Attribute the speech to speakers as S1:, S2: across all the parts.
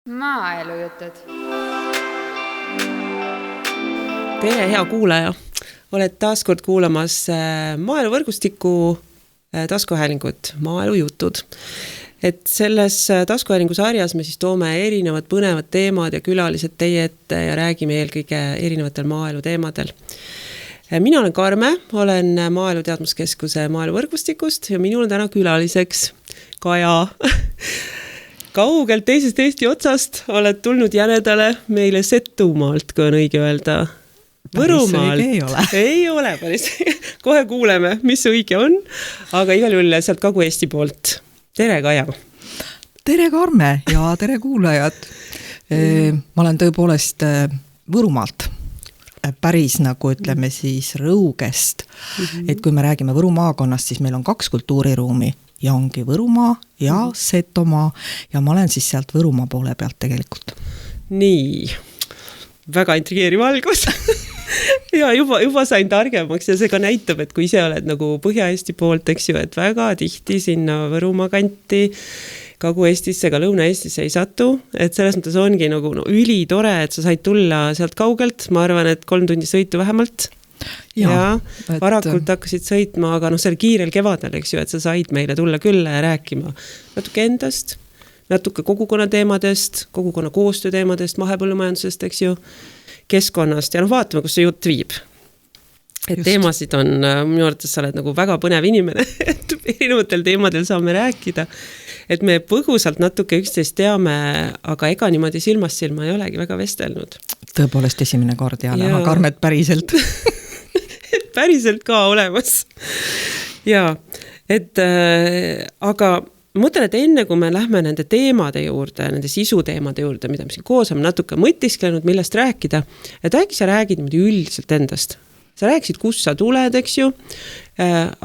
S1: Maaelujutud.
S2: Tere, hea kuulaja! Oled taas kord kuulamas maaeluvõrgustiku taskuhäälingut Maaelujutud. Et selles taskuhäälingu sarjas me siis toome erinevad põnevad teemad ja külalised teie ette ja räägime eelkõige erinevatel maaelu teemadel. Mina olen Karme, olen Maaelu Teadmuskeskuse maaeluvõrgustikust ja minul on täna külaliseks Kaja. Kaugelt teisest Eesti otsast oled tulnud jänedale meile Setumaalt, kui on õige öelda. Võrumaalt. Ei ole päris. Kohe kuuleme, mis õige on, aga igal juhul sealt Kagu-Eesti poolt. Tere, Kaja!
S3: Tere, Karme ja tere kuulajad! Ma olen tõepoolest Võrumaalt. Päris nagu ütleme siis Rõugest. Et kui me räägime Võru maakonnast, siis meil on 2 kultuuriruumi. Ja ongi Võrumaa ja Setomaa ja ma olen siis sealt Võrumaa poole pealt tegelikult.
S2: Nii, väga intrigeeriv algus. Ja juba sain targemaks ja see ka näitab, et kui ise oled nagu Põhja-Eesti poolt, eks ju, et väga tihti sinna Võrumaa kanti, Kagu-Eestisse, ka Lõuna-Eestisse ei satu, et selles mõttes ongi nagu üli tore, et sa said tulla sealt kaugelt, ma arvan, et 3 tundi sõitu vähemalt. Ja varakult hakkasid sõitma, aga seal kiirel kevadel, eks ju, et sa said meile tulla külla ja rääkima natuke endast, natuke kogukonna teemadest, kogukonna koostöö teemadest, mahepõllumajandusest, eks ju, keskkonnast ja vaatame, kus see jutt viib. Et teemasid on, minu arvates sa oled nagu väga põnev inimene, et erinevatel teemadel saame rääkida, et me põgusalt natuke üksteist teame, aga ega niimoodi silmast silma ei olegi väga vestelnud.
S3: Tõepoolest esimene kord ja näha Karmet päriselt.
S2: Päriselt ka olemas. Ja, et aga mõtlen, et enne kui me lähme nende teemade juurde, nende sisuteemade juurde, mida me siin koos on natuke mõtisklenud, millest rääkida, et äkki sa räägid niimoodi üldiselt endast. Sa rääkisid, kus sa tuled, eks ju,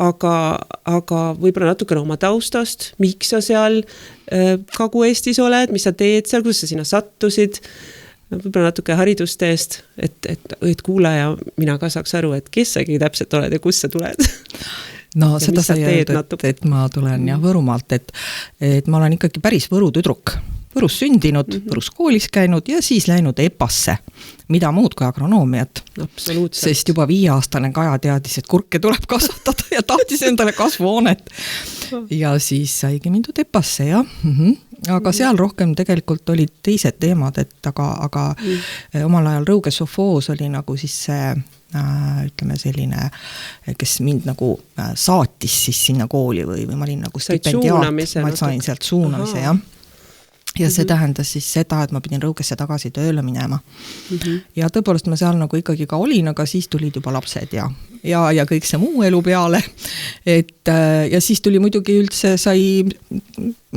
S2: aga võib-olla natukene oma taustast, miks sa seal Kagu-Eestis oled, mis sa teed seal, kus sa sinna sattusid, võib-olla natuke haridusteest, et kuulaja mina ka saaks aru, et kes sa täpselt oled ja kus sa tuled.
S3: No seda sa öelda, et ma tulen Võrumaalt, et ma olen ikkagi päris Võru tüdruk. Võrus sündinud, Võrus koolis käinud ja siis läinud EPAsse, mida muud kui agronoomiat. Sest juba 5-aastane Kaja teadis, et kurke tuleb kasvatada ja tahtis endale kasvuhoonet. Ja siis saigi mindud EPAsse, jah. Aga seal rohkem tegelikult olid teised teemad, et aga omal ajal Rõuge Sofoos oli nagu siis see ütleme selline, kes mind nagu saatis siis sinna kooli või ma olin nagu stipendiaat. Ma sain sealt suunamise, jah. Ja see tähendas siis seda, et ma pidin Rõugesse tagasi tööle minema. Ja tõepoolest ma seal nagu ikkagi ka olin, aga siis tulid juba lapsed ja kõik see muu elu peale. Ja siis tuli muidugi üldse sai,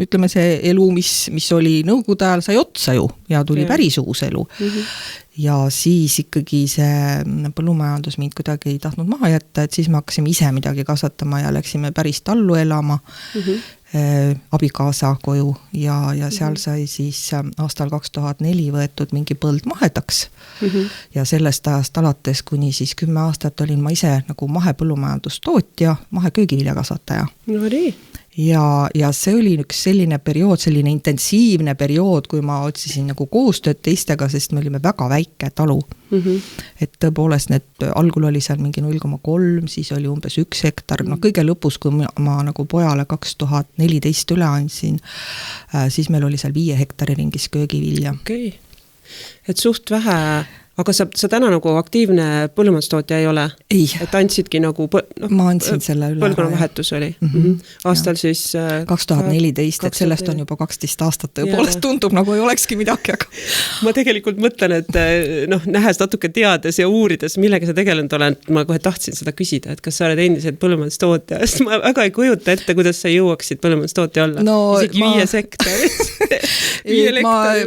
S3: ütleme see elu, mis oli Nõukogude ajal, sai otsa ju ja tuli päris uus elu. Ja siis ikkagi see põllumajandus mind kuidagi ei tahtnud maha jätta, et siis me hakkasime ise midagi kasvatama ja läksime päris tallu elama. Abikaasa koju ja seal sai siis aastal 2004 võetud mingi põld mahedaks ja sellest ajast alates kuni siis 10 aastat olin ma ise nagu mahepõllumajandustootja, maheköögiviljakasvataja.
S2: No nii.
S3: Ja see oli üks selline periood, selline intensiivne periood, kui ma otsisin nagu koostööd teistega, sest me olime väga väike talu. Et tõepoolest need algul oli seal mingi 0,3, siis oli umbes 1 hektar. No kõige lõpus, kui ma nagu pojale 2014 üle andsin, siis meil oli seal 5 hektari ringis köögivilja.
S2: Okei. Et suht vähe. Aga sa täna nagu aktiivne põllumajandustootja ei ole?
S3: Ei.
S2: Et andsidki nagu
S3: ma andsin selle üle.
S2: Põlvkonna vahetus oli. Aastal siis
S3: 2014, et sellest on juba 12 aastat tõepoolest tundub, nagu ei olekski midagi. Aga
S2: ma tegelikult mõtlen, et nähes natuke teades ja uurides, millega sa tegelenud olen, ma kohe tahtsin seda küsida, et kas sa oled endiselt põllumajandustootja, sest ma väga ei kujuta ette, kuidas sa jõuaksid põllumajandustootja olla.
S3: No,
S2: isegi 5 hektaris.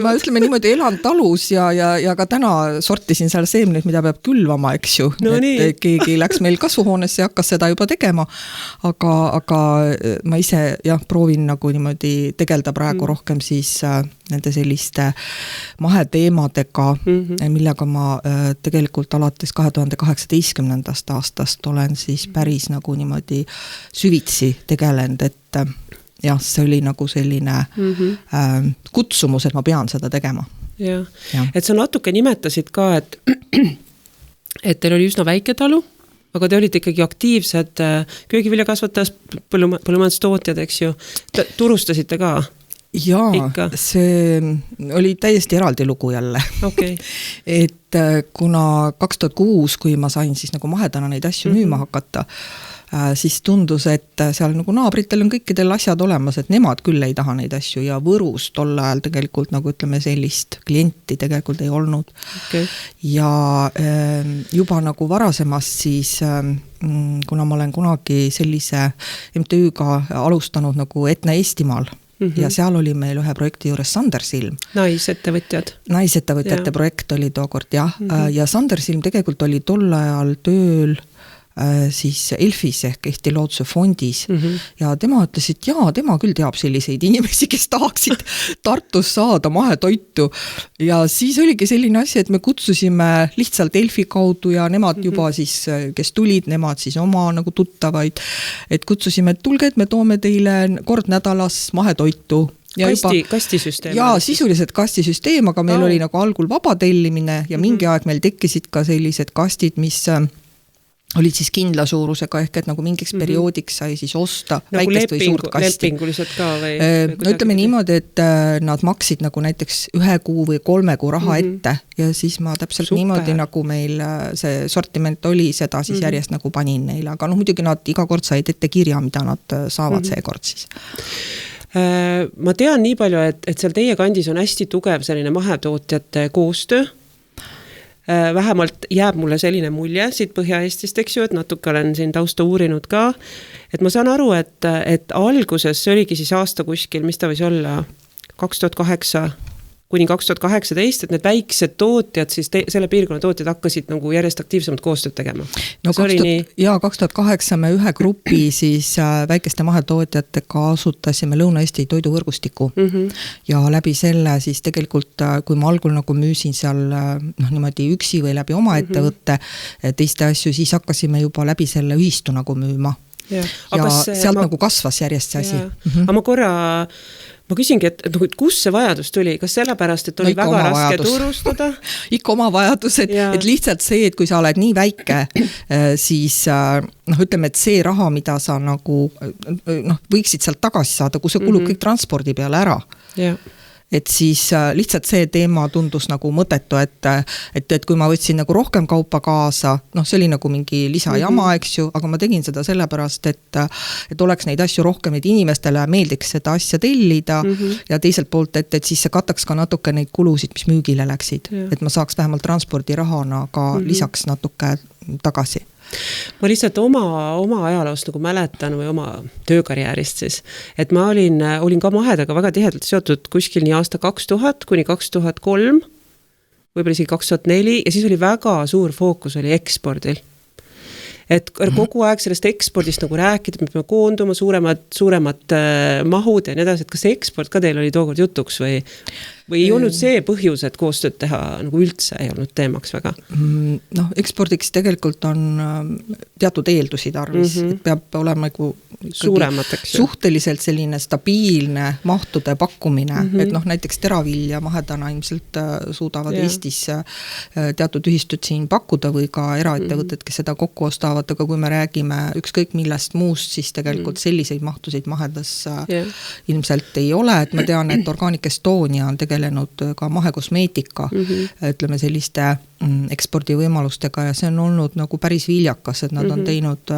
S3: ma ütleme niimoodi elan talus ja ka täna sortisin seal seemneid, mida peab külvama, eks ju.
S2: No,
S3: et keegi läks meil kasvuhoonesse ja hakkas seda juba tegema, aga ma ise proovin nagu niimoodi tegelda praegu rohkem siis nende selliste maheteemadega, millega ma tegelikult alates 2018. aastast olen siis päris nagu niimoodi süvitsi tegelenud, et jah, see oli nagu selline kutsumus, et ma pean seda tegema.
S2: Ja. Et sa natuke nimetasid ka, et teil oli üsna väike talu, aga te olite ikkagi aktiivsed köögiviljakasvatajad, põllumajandustootjad, eks ju, turustasite ka?
S3: Jaa, ikka. See oli täiesti eraldi lugu jälle.
S2: Okay.
S3: Et kuna 2006, kui ma sain siis nagu mahedana neid asju müüma hakata, siis tundus, et seal nagu naabritel on kõikidel asjad olemas, et nemad küll ei taha neid asju ja Võrus tol ajal tegelikult nagu ütleme sellist klienti tegelikult ei olnud.
S2: Okay.
S3: Ja juba nagu varasemast siis, kuna ma olen kunagi sellise MTÜ-ga alustanud nagu Etna Eestimaal, ja seal oli meil ühe projekti juures Sandersilm. Naisettevõtjate projekt oli tookord, jah. Ja Sandersilm tegelikult oli tol ajal tööl siis Elfis ehk Eesti Looduse fondis ja tema ütles, et jaa, tema küll teab selliseid inimesi, kes tahaksid Tartus saada mahetoitu ja siis oligi selline asi, et me kutsusime lihtsalt Elfi kaudu ja nemad juba siis, kes tulid, nemad siis oma nagu tuttavaid, et kutsusime, et tulge, et me toome teile kord nädalas mahetoitu.
S2: Kastisüsteem?
S3: Jaa, sisuliselt kastisüsteem, aga meil oli nagu algul vaba tellimine ja mingi aeg meil tekkisid ka sellised kastid, mis olid siis kindla suurusega ehk, et nagu mingiks perioodiks sai siis osta
S2: nagu
S3: väikest või suurt kasti.
S2: Lepinguliselt ka või?
S3: No ütleme niimoodi, et nad maksid nagu näiteks 1 kuu või 3 kuu raha ette ja siis ma täpselt niimoodi nagu meil see sortiment oli, seda siis järjest nagu panin neile, aga muidugi nad iga kord said ette kirja, mida nad saavad seekord siis.
S2: Ma tean nii palju, et seal teie kandis on hästi tugev selline mahetootjate koostöö. Vähemalt jääb mulle selline mulje siit Põhja-Eestist, eks ju, et natuke olen siin tausta uurinud ka, et ma saan aru, et alguses see oligi siis aasta kuskil, mis ta võis olla 2008 kuni 2018, et need väiksed tootjad, siis selle piirkonna tootjad hakkasid nagu järjest aktiivsemalt koostööd tegema.
S3: No 2008 me ühe grupi siis väikeste mahetootjatega asutasime Lõuna-Eesti toiduvõrgustiku ja läbi selle siis tegelikult, kui ma algul nagu müüsin seal niimoodi üksi või läbi oma ettevõtte teiste asju, siis hakkasime juba läbi selle ühistu nagu müüma. Ja sealt nagu kasvas järjest see asi.
S2: Aga ma küsingi, et kus see vajadus tuli? Kas sellepärast, et oli väga raske turustada?
S3: Ikka oma vajadus, et lihtsalt see, et kui sa oled nii väike, siis ütleme, et see raha, mida sa nagu võiksid sealt tagasi saada, kui see kulub kõik transpordi peale ära. Et siis lihtsalt see teema tundus nagu mõttetu, et kui ma võtsin nagu rohkem kaupa kaasa, see oli nagu mingi lisajama, eks ju, aga ma tegin seda sellepärast, et oleks neid asju rohkem, et inimestele meeldiks seda asja tellida ja teiselt poolt, et siis see kataks ka natuke neid kulusid, mis müügile läksid, et ma saaks vähemalt transpordirahana ka lisaks natuke tagasi.
S2: Ma lihtsalt oma ajaloost nagu mäletan või oma töökarjäärist siis, et ma olin ka mahedaga väga tihedalt seotud kuskil nii aasta 2000 kuni 2003, võib-olla isegi 2004 ja siis oli väga suur fookus oli ekspordil. Et kogu aeg sellest ekspordist nagu rääkida, me peame koonduma suuremad mahud ja nii edasi, et kas see eksport ka teil oli tookord jutuks või ei olnud see põhjus, et koostööd teha nagu üldse ei olnud teemaks väga?
S3: Ekspordiks tegelikult on teatud eeldusi tarvis, et peab olema suhteliselt selline stabiilne mahtude pakkumine, et näiteks teravilja mahedana ilmselt suudavad Eestis teatud ühistud siin pakkuda või ka eraettevõtted, kes seda kokku ostavad, aga kui me räägime ükskõik millest muust, siis tegelikult selliseid mahtusid mahedas ilmselt ei ole, et ma tean, et Organic Estonia on tegelenud ka mahekosmeetika, ütleme selliste ekspordivõimalustega ja see on olnud nagu päris viljakas, et nad on teinud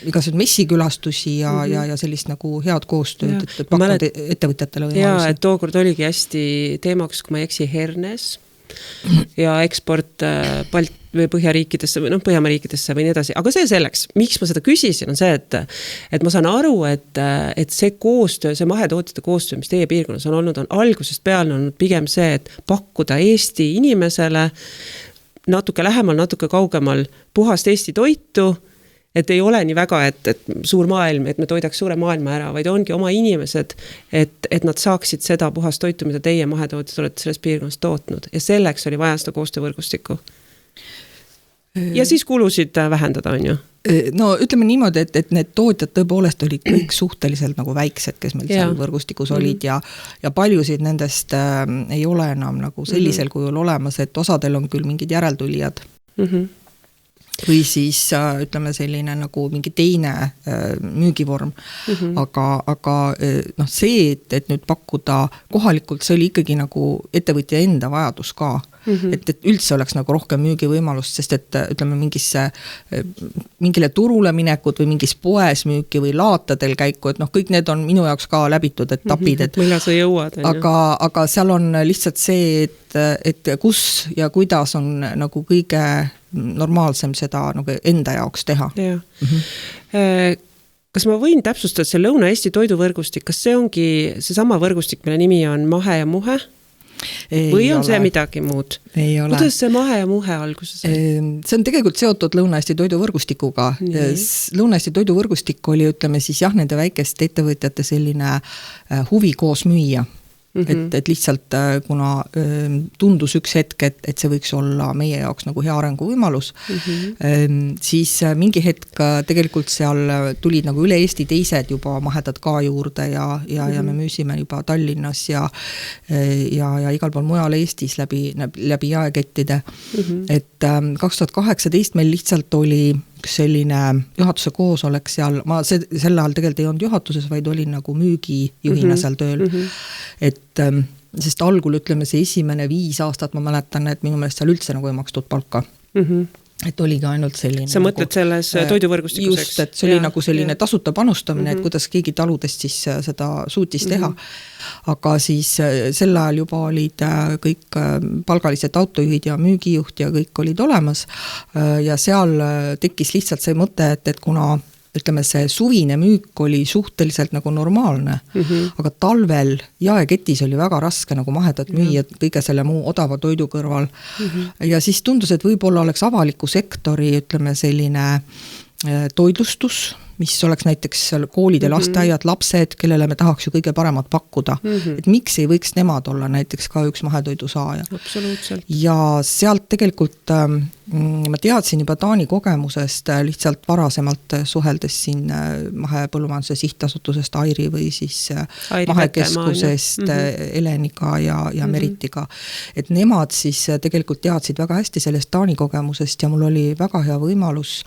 S3: igasugused messikülastusi ja sellist nagu head koostööd, et pakkunud ettevõtjatele võimalusi.
S2: Jaa, et tookord oligi hästi teemaks, kui ma ei eksi, hernes ja eksport Põhjariikidesse või Põhjamaariikidesse või nii edasi, aga see selleks, miks ma seda küsisin, on see, et ma saan aru, et see koostöö, see mahetootjate koostöö, mis teie piirkonnas on olnud, on algusest peale olnud pigem see, et pakkuda Eesti inimesele natuke lähemal, natuke kaugemal puhast Eesti toitu, et ei ole nii väga, et suur maailm, et me toidaks suure maailma ära, vaid ongi oma inimesed, et nad saaksid seda puhast toitu, mida teie mahetootjad olete selles piirkonnas tootnud ja selleks oli vaja seda koostöövõrgustikku. ja siis kulusid vähendada, on ju?
S3: No ütleme niimoodi, et need tootjad tõepoolest olid kõik suhteliselt nagu väiksed, kes meil seal võrgustikus olid ja paljusid nendest ei ole enam nagu sellisel kujul olemas, et osadel on küll mingid järeltulijad. Või siis ütleme selline nagu mingi teine müügivorm, aga noh, see, et nüüd pakkuda kohalikult, see oli ikkagi nagu ettevõtja enda vajadus ka, et üldse oleks nagu rohkem müügivõimalust, sest et ütleme mingile turule minekut või mingis poes müüki või laatadel käiku, et noh, kõik need on minu jaoks ka läbitud etapid, et
S2: millal sa jõuad,
S3: aga seal on lihtsalt see, et kus ja kuidas on nagu kõige normaalsem seda nagu enda jaoks teha.
S2: Kas ma võin täpsustada see Lõuna-Eesti toiduvõrgustik, kas see ongi see sama võrgustik, mille nimi on Mahe ja Muhe? Või on see midagi muud?
S3: Ei ole.
S2: Kuidas see Mahe ja Muhe alguses?
S3: See on tegelikult seotud Lõuna-Eesti toiduvõrgustikuga. Lõuna-Eesti toiduvõrgustik oli, ütleme siis jah, nende väikeste ettevõtjate selline huvi koos müüa. Et lihtsalt kuna tundus üks hetk, et see võiks olla meie jaoks nagu hea arenguvõimalus, siis mingi hetk tegelikult seal tulid nagu üle Eesti teised juba mahedad ka juurde ja me müüsime juba Tallinnas ja igal pool mujal Eestis läbi jaekettide. Et 2018 meil lihtsalt oli selline juhatuse koosolek seal, ma sel ajal tegelikult ei olnud juhatuses, vaid olin nagu müügijuhina seal tööl. Et sest algul ütleme see esimene 5 aastat, ma mäletan, et minu meelest seal üldse nagu ei makstud palka. Et oligi ainult selline
S2: sa mõtled selles toiduvõrgustikus,
S3: just, et see oli nagu selline tasuta panustamine, et kuidas keegi taludest siis seda suutis teha. Aga siis sel ajal juba olid kõik palgalised autojuhid ja müügijuht ja kõik olid olemas ja seal tekkis lihtsalt see mõte, et kuna ütleme, see suvine müük oli suhteliselt nagu normaalne, aga talvel jaeketis oli väga raske nagu mahedat müüa kõige selle muu odava toidu kõrval. Ja siis tundus, et võib-olla oleks avaliku sektori, ütleme, selline toidlustus, mis oleks näiteks koolid ja lasteaiad, lapsed, kellele me tahaks ju kõige paremat pakkuda. Et miks ei võiks nemad olla näiteks ka üks mahetoidu saaja.
S2: Absoluutselt.
S3: Ja sealt tegelikult ma teadsin juba Taani kogemusest lihtsalt varasemalt suheldes siin mahepõllumajanduse sihtasutusest Airi või siis mahekeskusest Eleniga ja Meritiga. Et nemad siis tegelikult teadsid väga hästi sellest Taani kogemusest ja mul oli väga hea võimalus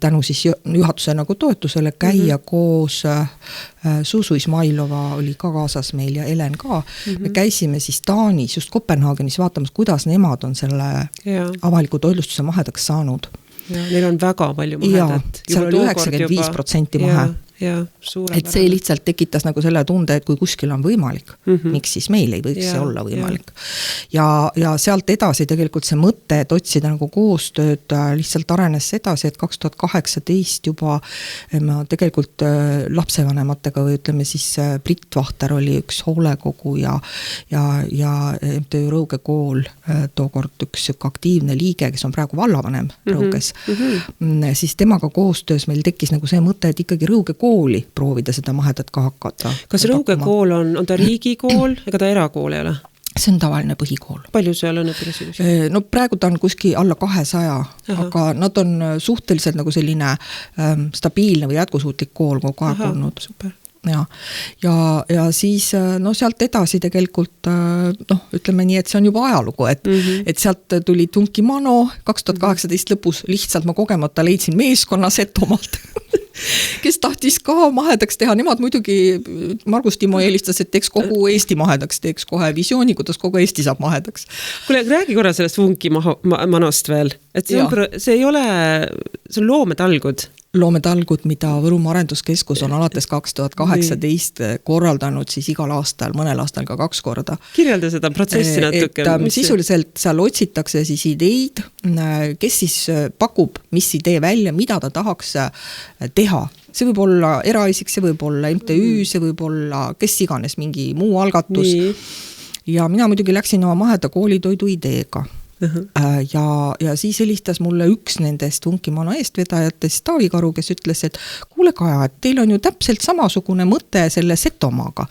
S3: tänu siis juhatuse nagu toetusele käia koos Suusu Ismailova oli ka kaasas meil ja Elen ka. Me käisime siis Taanis, just Kopenhaagenis vaatamas, kuidas nemad on selle avaliku toidlustuse mahedaks saanud.
S2: Ja, neil on väga palju mahedat.
S3: Ja, seal oli 95% mahe. Et see lihtsalt tekitas nagu selle tunde, et kui kuskil on võimalik, miks siis meil ei võiks see olla võimalik. Ja sealt edasi tegelikult see mõte, et otsida nagu koostööd lihtsalt arenes edasi, et 2018 juba ma tegelikult lapsevanematega või ütleme siis Brit Vahter oli üks hoolekogu ja MTÜ Rõuge kool tookord üks aktiivne liige, kes on praegu vallavanem Rõuges. Siis temaga koostöös meil tekkis nagu see mõte, et ikkagi Rõuge kooli proovida seda mahedat ka hakata.
S2: Kas Rõuge kool on ta riigikool, ega ta erakool ei ole?
S3: See on tavaline põhikool.
S2: Palju seal on õpilasi?
S3: No praegu ta on kuskil alla 200, aga nad on suhteliselt nagu selline stabiilne või jätkusuutlik kool kogu aeg olnud.
S2: Super.
S3: Ja siis no sealt edasi tegelikult ütleme nii, et see on juba ajalugu, et sealt tuli Tunki Mano 2018 lõpus, lihtsalt ma kogemata leidsin meeskonna Setomaalt kes tahtis ka mahedaks teha, nemad muidugi Margus Timo eelistas, et teeks kogu Eesti mahedaks, teeks kohe visiooni, kuidas kogu Eesti saab mahedaks.
S2: Kuule, räägi korra sellest Tunki Manost veel, et see ei ole, see on loometalgud.
S3: Loometalgud, mida Võrumaa arenduskeskus on alates 2018 korraldanud siis igal aastal, mõnel aastal ka 2 korda.
S2: Kirjelda seda protsessi natuke.
S3: Sisuliselt seal otsitakse siis ideid, kes siis pakub, mis idee välja, mida ta tahaks teha. See võib olla eraisik, see võib olla MTÜ, see võib olla kes iganes mingi muu algatus. Ja mina muidugi läksin oma maheda koolitoidu ideega. ja siis helistas mulle üks nendest Vunkimano eestvedajatest, Taavi Karu, kes ütles, et kuule Kaja, et teil on ju täpselt samasugune mõte selle Setomaaga,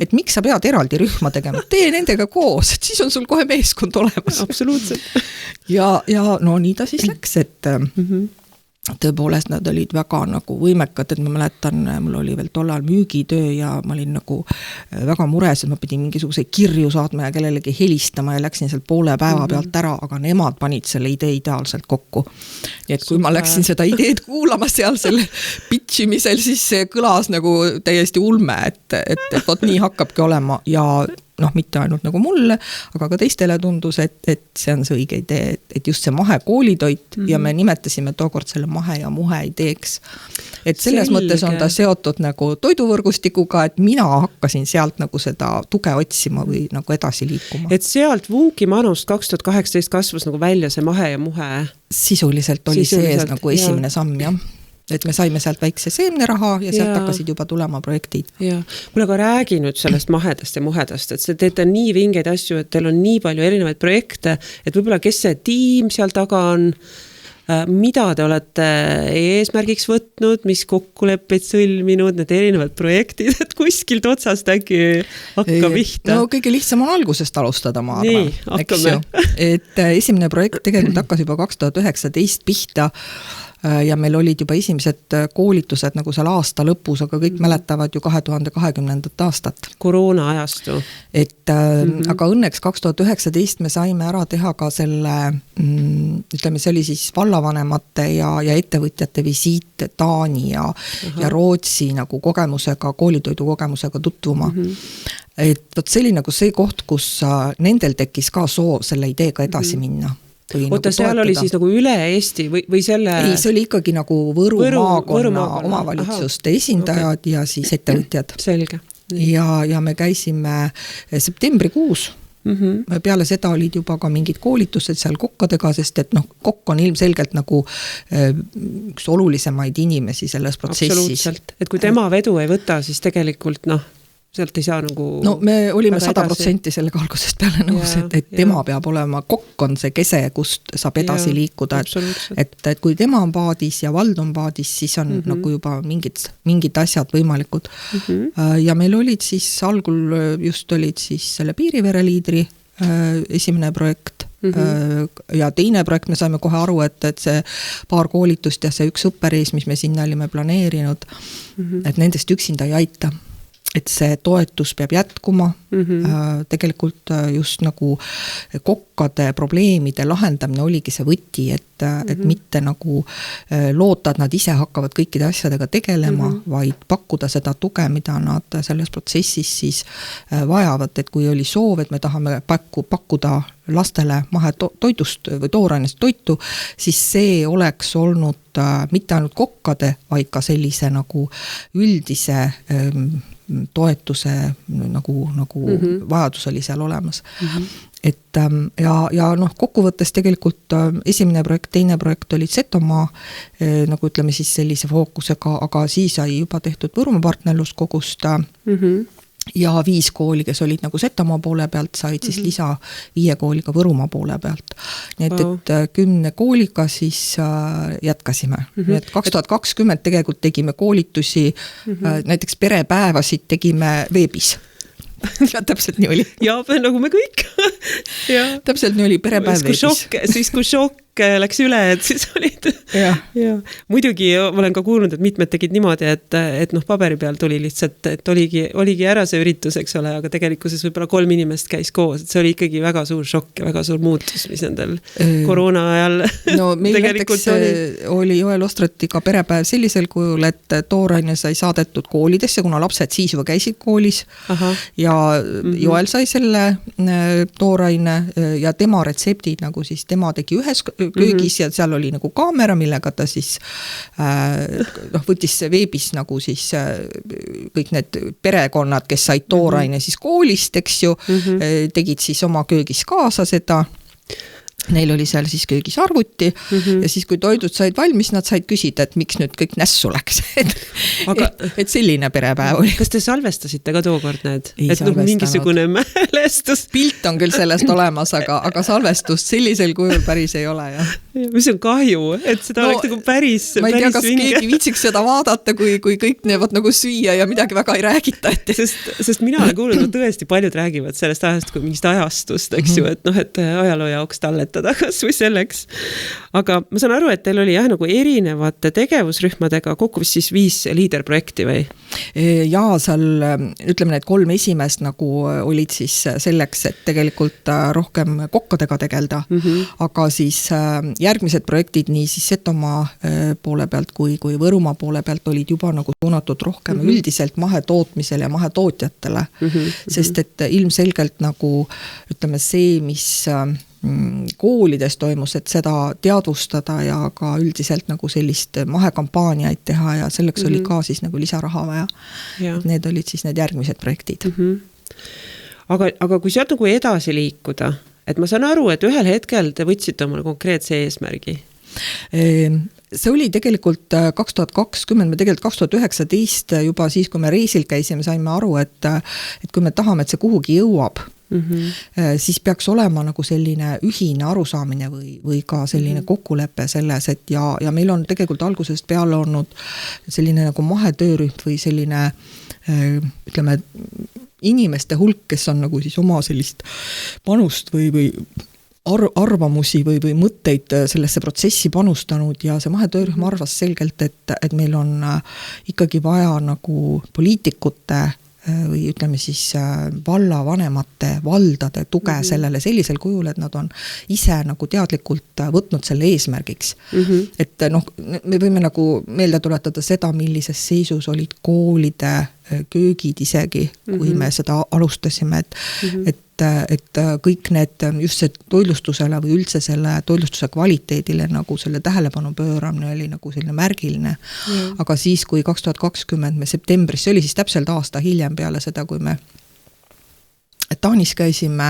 S3: et miks sa pead eraldi rühma tegema, tee nendega koos, et siis on sul kohe meeskond olemas.
S2: Absoluutselt.
S3: ja no nii ta siis läks, et tõepoolest nad olid väga nagu võimekad, et ma mäletan, mul oli veel tollal müügitöö ja ma olin nagu väga mures, et ma pidin mingisuguse kirju saatma ja kellelegi helistama ja läksin seal poole päeva pealt ära, aga nemad panid selle idee ideaalselt kokku. Nii et kui ma läksin seda ideed kuulama seal selle pitchimisel, siis see kõlas nagu täiesti ulme, et vot nii hakkabki olema ja mitte ainult nagu mulle, aga ka teistele tundus, et see on see õige idee, et just see mahe koolitoit ja me nimetasime tookord selle mahe ja muhe ideeks. Et selles mõttes on ta seotud nagu toiduvõrgustikuga, et mina hakkasin sealt nagu seda tuge otsima või nagu edasi liikuma.
S2: Et sealt Vunkimanost 2018 kasvas nagu välja see mahe ja muhe?
S3: Sisuliselt oli see nagu esimene samm, jah. Et me saime sealt väikse seemneraha ja sealt hakkasid juba tulema projektid.
S2: Ja. Mul aga räägi nüüd sellest mahedast ja muhedast, et see teete nii vingeid asju, et teil on nii palju erinevaid projekte, et võib-olla kes see tiim seal taga on, mida te olete eesmärgiks võtnud, mis kokkuleppeid sõlminud, need erinevad projektid, et kuskilt otsast äkki hakka pihta.
S3: No kõige lihtsam on algusest alustada, ma arvan.
S2: Nii, hakkame.
S3: Et esimene projekt tegelikult hakkas juba 2019 pihta ja meil olid juba esimesed koolitused nagu seal aasta lõpus, aga kõik mäletavad ju 2020. aastat.
S2: Koroona ajastu.
S3: Aga õnneks 2019 me saime ära teha ka selle, ütleme, see oli siis vallavanemate ja ettevõtjate visiit Taani ja Rootsi nagu kogemusega, koolitoidu kogemusega tutvuma. Et võt see oli nagu see koht, kus nendel tekkis ka soov selle ideega edasi minna.
S2: Oota, seal oli siis nagu üle Eesti või selle...
S3: Ei, see oli ikkagi nagu Võru maakonna omavalitsuste esindajad ja siis ettevõtjad.
S2: Selge.
S3: Ja me käisime septembrikuus. Peale seda olid juba ka mingid koolitused seal kokkadega, sest et kokk on ilmselgelt nagu üks olulisemaid inimesi selles protsessis.
S2: Absoluutselt. Et kui tema vedu ei võta, siis tegelikult sealt ei saa nagu... No
S3: me olime 100% sellega algusest peale nõus, et tema peab olema, kokk on see kese, kust saab edasi liikuda, et kui tema on paadis ja vald on paadis, siis on nagu juba mingid asjad võimalikud. Ja meil olid siis, algul just olid siis selle Piirivere liidri esimene projekt ja teine projekt me saime kohe aru, et see paar koolitust ja see üks õppereis, mis me sinna olime planeerinud, et nendest üksinda ei aita. Et see toetus peab jätkuma, tegelikult just nagu kokkade probleemide lahendamine oligi see võti, et mitte nagu loota, et nad ise hakkavad kõikide asjadega tegelema, vaid pakkuda seda tuge, mida nad selles protsessis siis vajavad, et kui oli soov, et me tahame pakkuda lastele mahetoidust või toorainest toitu, siis see oleks olnud mitte ainult kokkade, vaid ka sellise nagu üldise toetuse nagu vajadus oli seal olemas. Et ja kokkuvõttes tegelikult esimene projekt, teine projekt oli Setomaa, nagu ütleme siis sellise fookusega, aga siis sai juba tehtud Võrumaa partnerluskogust ja 5 kooli, kes olid nagu Setomaa poole pealt, said siis lisa 5 kooliga Võrumaa poole pealt. Nii et 10 kooliga siis jätkasime. Nii et 2020 tegelikult tegime koolitusi, näiteks perepäevasid tegime veebis. Ja täpselt nii oli.
S2: Ja nagu me kõik.
S3: Täpselt nii oli perepäev veebis.
S2: Siis kui šokk läks üle, et siis olid... Ja. Muidugi ma olen ka kuulnud, et mitmed tegid niimoodi, et paberi peal tuli lihtsalt, et oligi ära see üritus, eks ole, aga tegelikkuses võib-olla 3 inimest käis koos, et see oli ikkagi väga suur šokk ja väga suur muutus, mis nendel koroona ajal
S3: no meil näiteks oli Joel Ostratiga perepäev sellisel kujul, et tooraine sai saadetud koolidesse, kuna lapsed siis juba käisid koolis ja Joel sai selle tooraine ja tema retseptid, nagu siis tema tegi ühes köögis ja seal oli nagu kaamera, millega ta siis võttis veebis nagu siis kõik need perekonnad, kes said tooraine siis koolist, eks ju, tegid siis oma köögis kaasa seda. Neil oli seal siis köögis arvuti ja siis, kui toidud said valmis, nad said küsida, et miks nüüd kõik nässu läks. et selline perepäev oli.
S2: Kas te salvestasite ka tookord need? Et mingisugune mälestus?
S3: Pilt on küll sellest olemas, aga salvestust sellisel kujul päris ei ole.
S2: Mis on kahju, et seda oleks nagu päris
S3: ma ei tea, kas keegi viitsiks seda vaadata, kui kõik neevad nagu süüa ja midagi väga ei räägita.
S2: Sest mina olen kuulnud, tõesti paljud räägivad sellest ajast kui mingist ajastust, eks ju, et ajaloo jaoks talletada kas või selleks. Aga ma saan aru, et teil oli jah nagu erinevate tegevusrühmadega kokku vist siis 5 liiderprojekti või?
S3: Jaa, seal ütleme, need 3 esimest nagu olid siis selleks, et tegelikult rohkem kokkadega tegelda, aga siis järgmised projektid nii siis Setomaa poole pealt kui Võrumaa poole pealt olid juba nagu suunatud rohkem üldiselt mahetootmisele ja mahetootjatele, sest et ilmselgelt nagu ütleme see, mis koolides toimus, et seda teadvustada ja ka üldiselt nagu sellist mahekampaaniaid teha ja selleks oli ka siis nagu lisaraha vaja. Need olid siis need järgmised projektid.
S2: Aga kui sealt nagu edasi liikuda, et ma saan aru, et ühel hetkel te võtsite omale konkreetse eesmärgi?
S3: See oli tegelikult 2020, me tegelikult 2019 juba siis, kui me reisil käisime, saime aru, et kui me tahame, et see kuhugi jõuab, siis peaks olema nagu selline ühine arusaamine või ka selline kokkulepe selles, et ja meil on tegelikult algusest peale olnud selline nagu mahetöörühm või selline ütleme inimeste hulk, kes on nagu siis oma sellist panust või arvamusi või mõtteid sellesse protsessi panustanud ja see mahetöörühm arvas selgelt, et meil on ikkagi vaja nagu poliitikute või ütleme siis vallavanemate, valdade tuge sellele sellisel kujul, et nad on ise nagu teadlikult võtnud selle eesmärgiks. Et me võime nagu meelde tuletada seda, millises seisus olid koolide köögid isegi, kui me seda alustasime, et kõik need just see toitlustusele või üldse selle toitlustuse kvaliteedile nagu selle tähelepanu pööramine oli nagu selline märgiline. Aga siis, kui 2020 me septembris, see oli siis täpselt aasta hiljem peale seda, kui me Taanis käisime,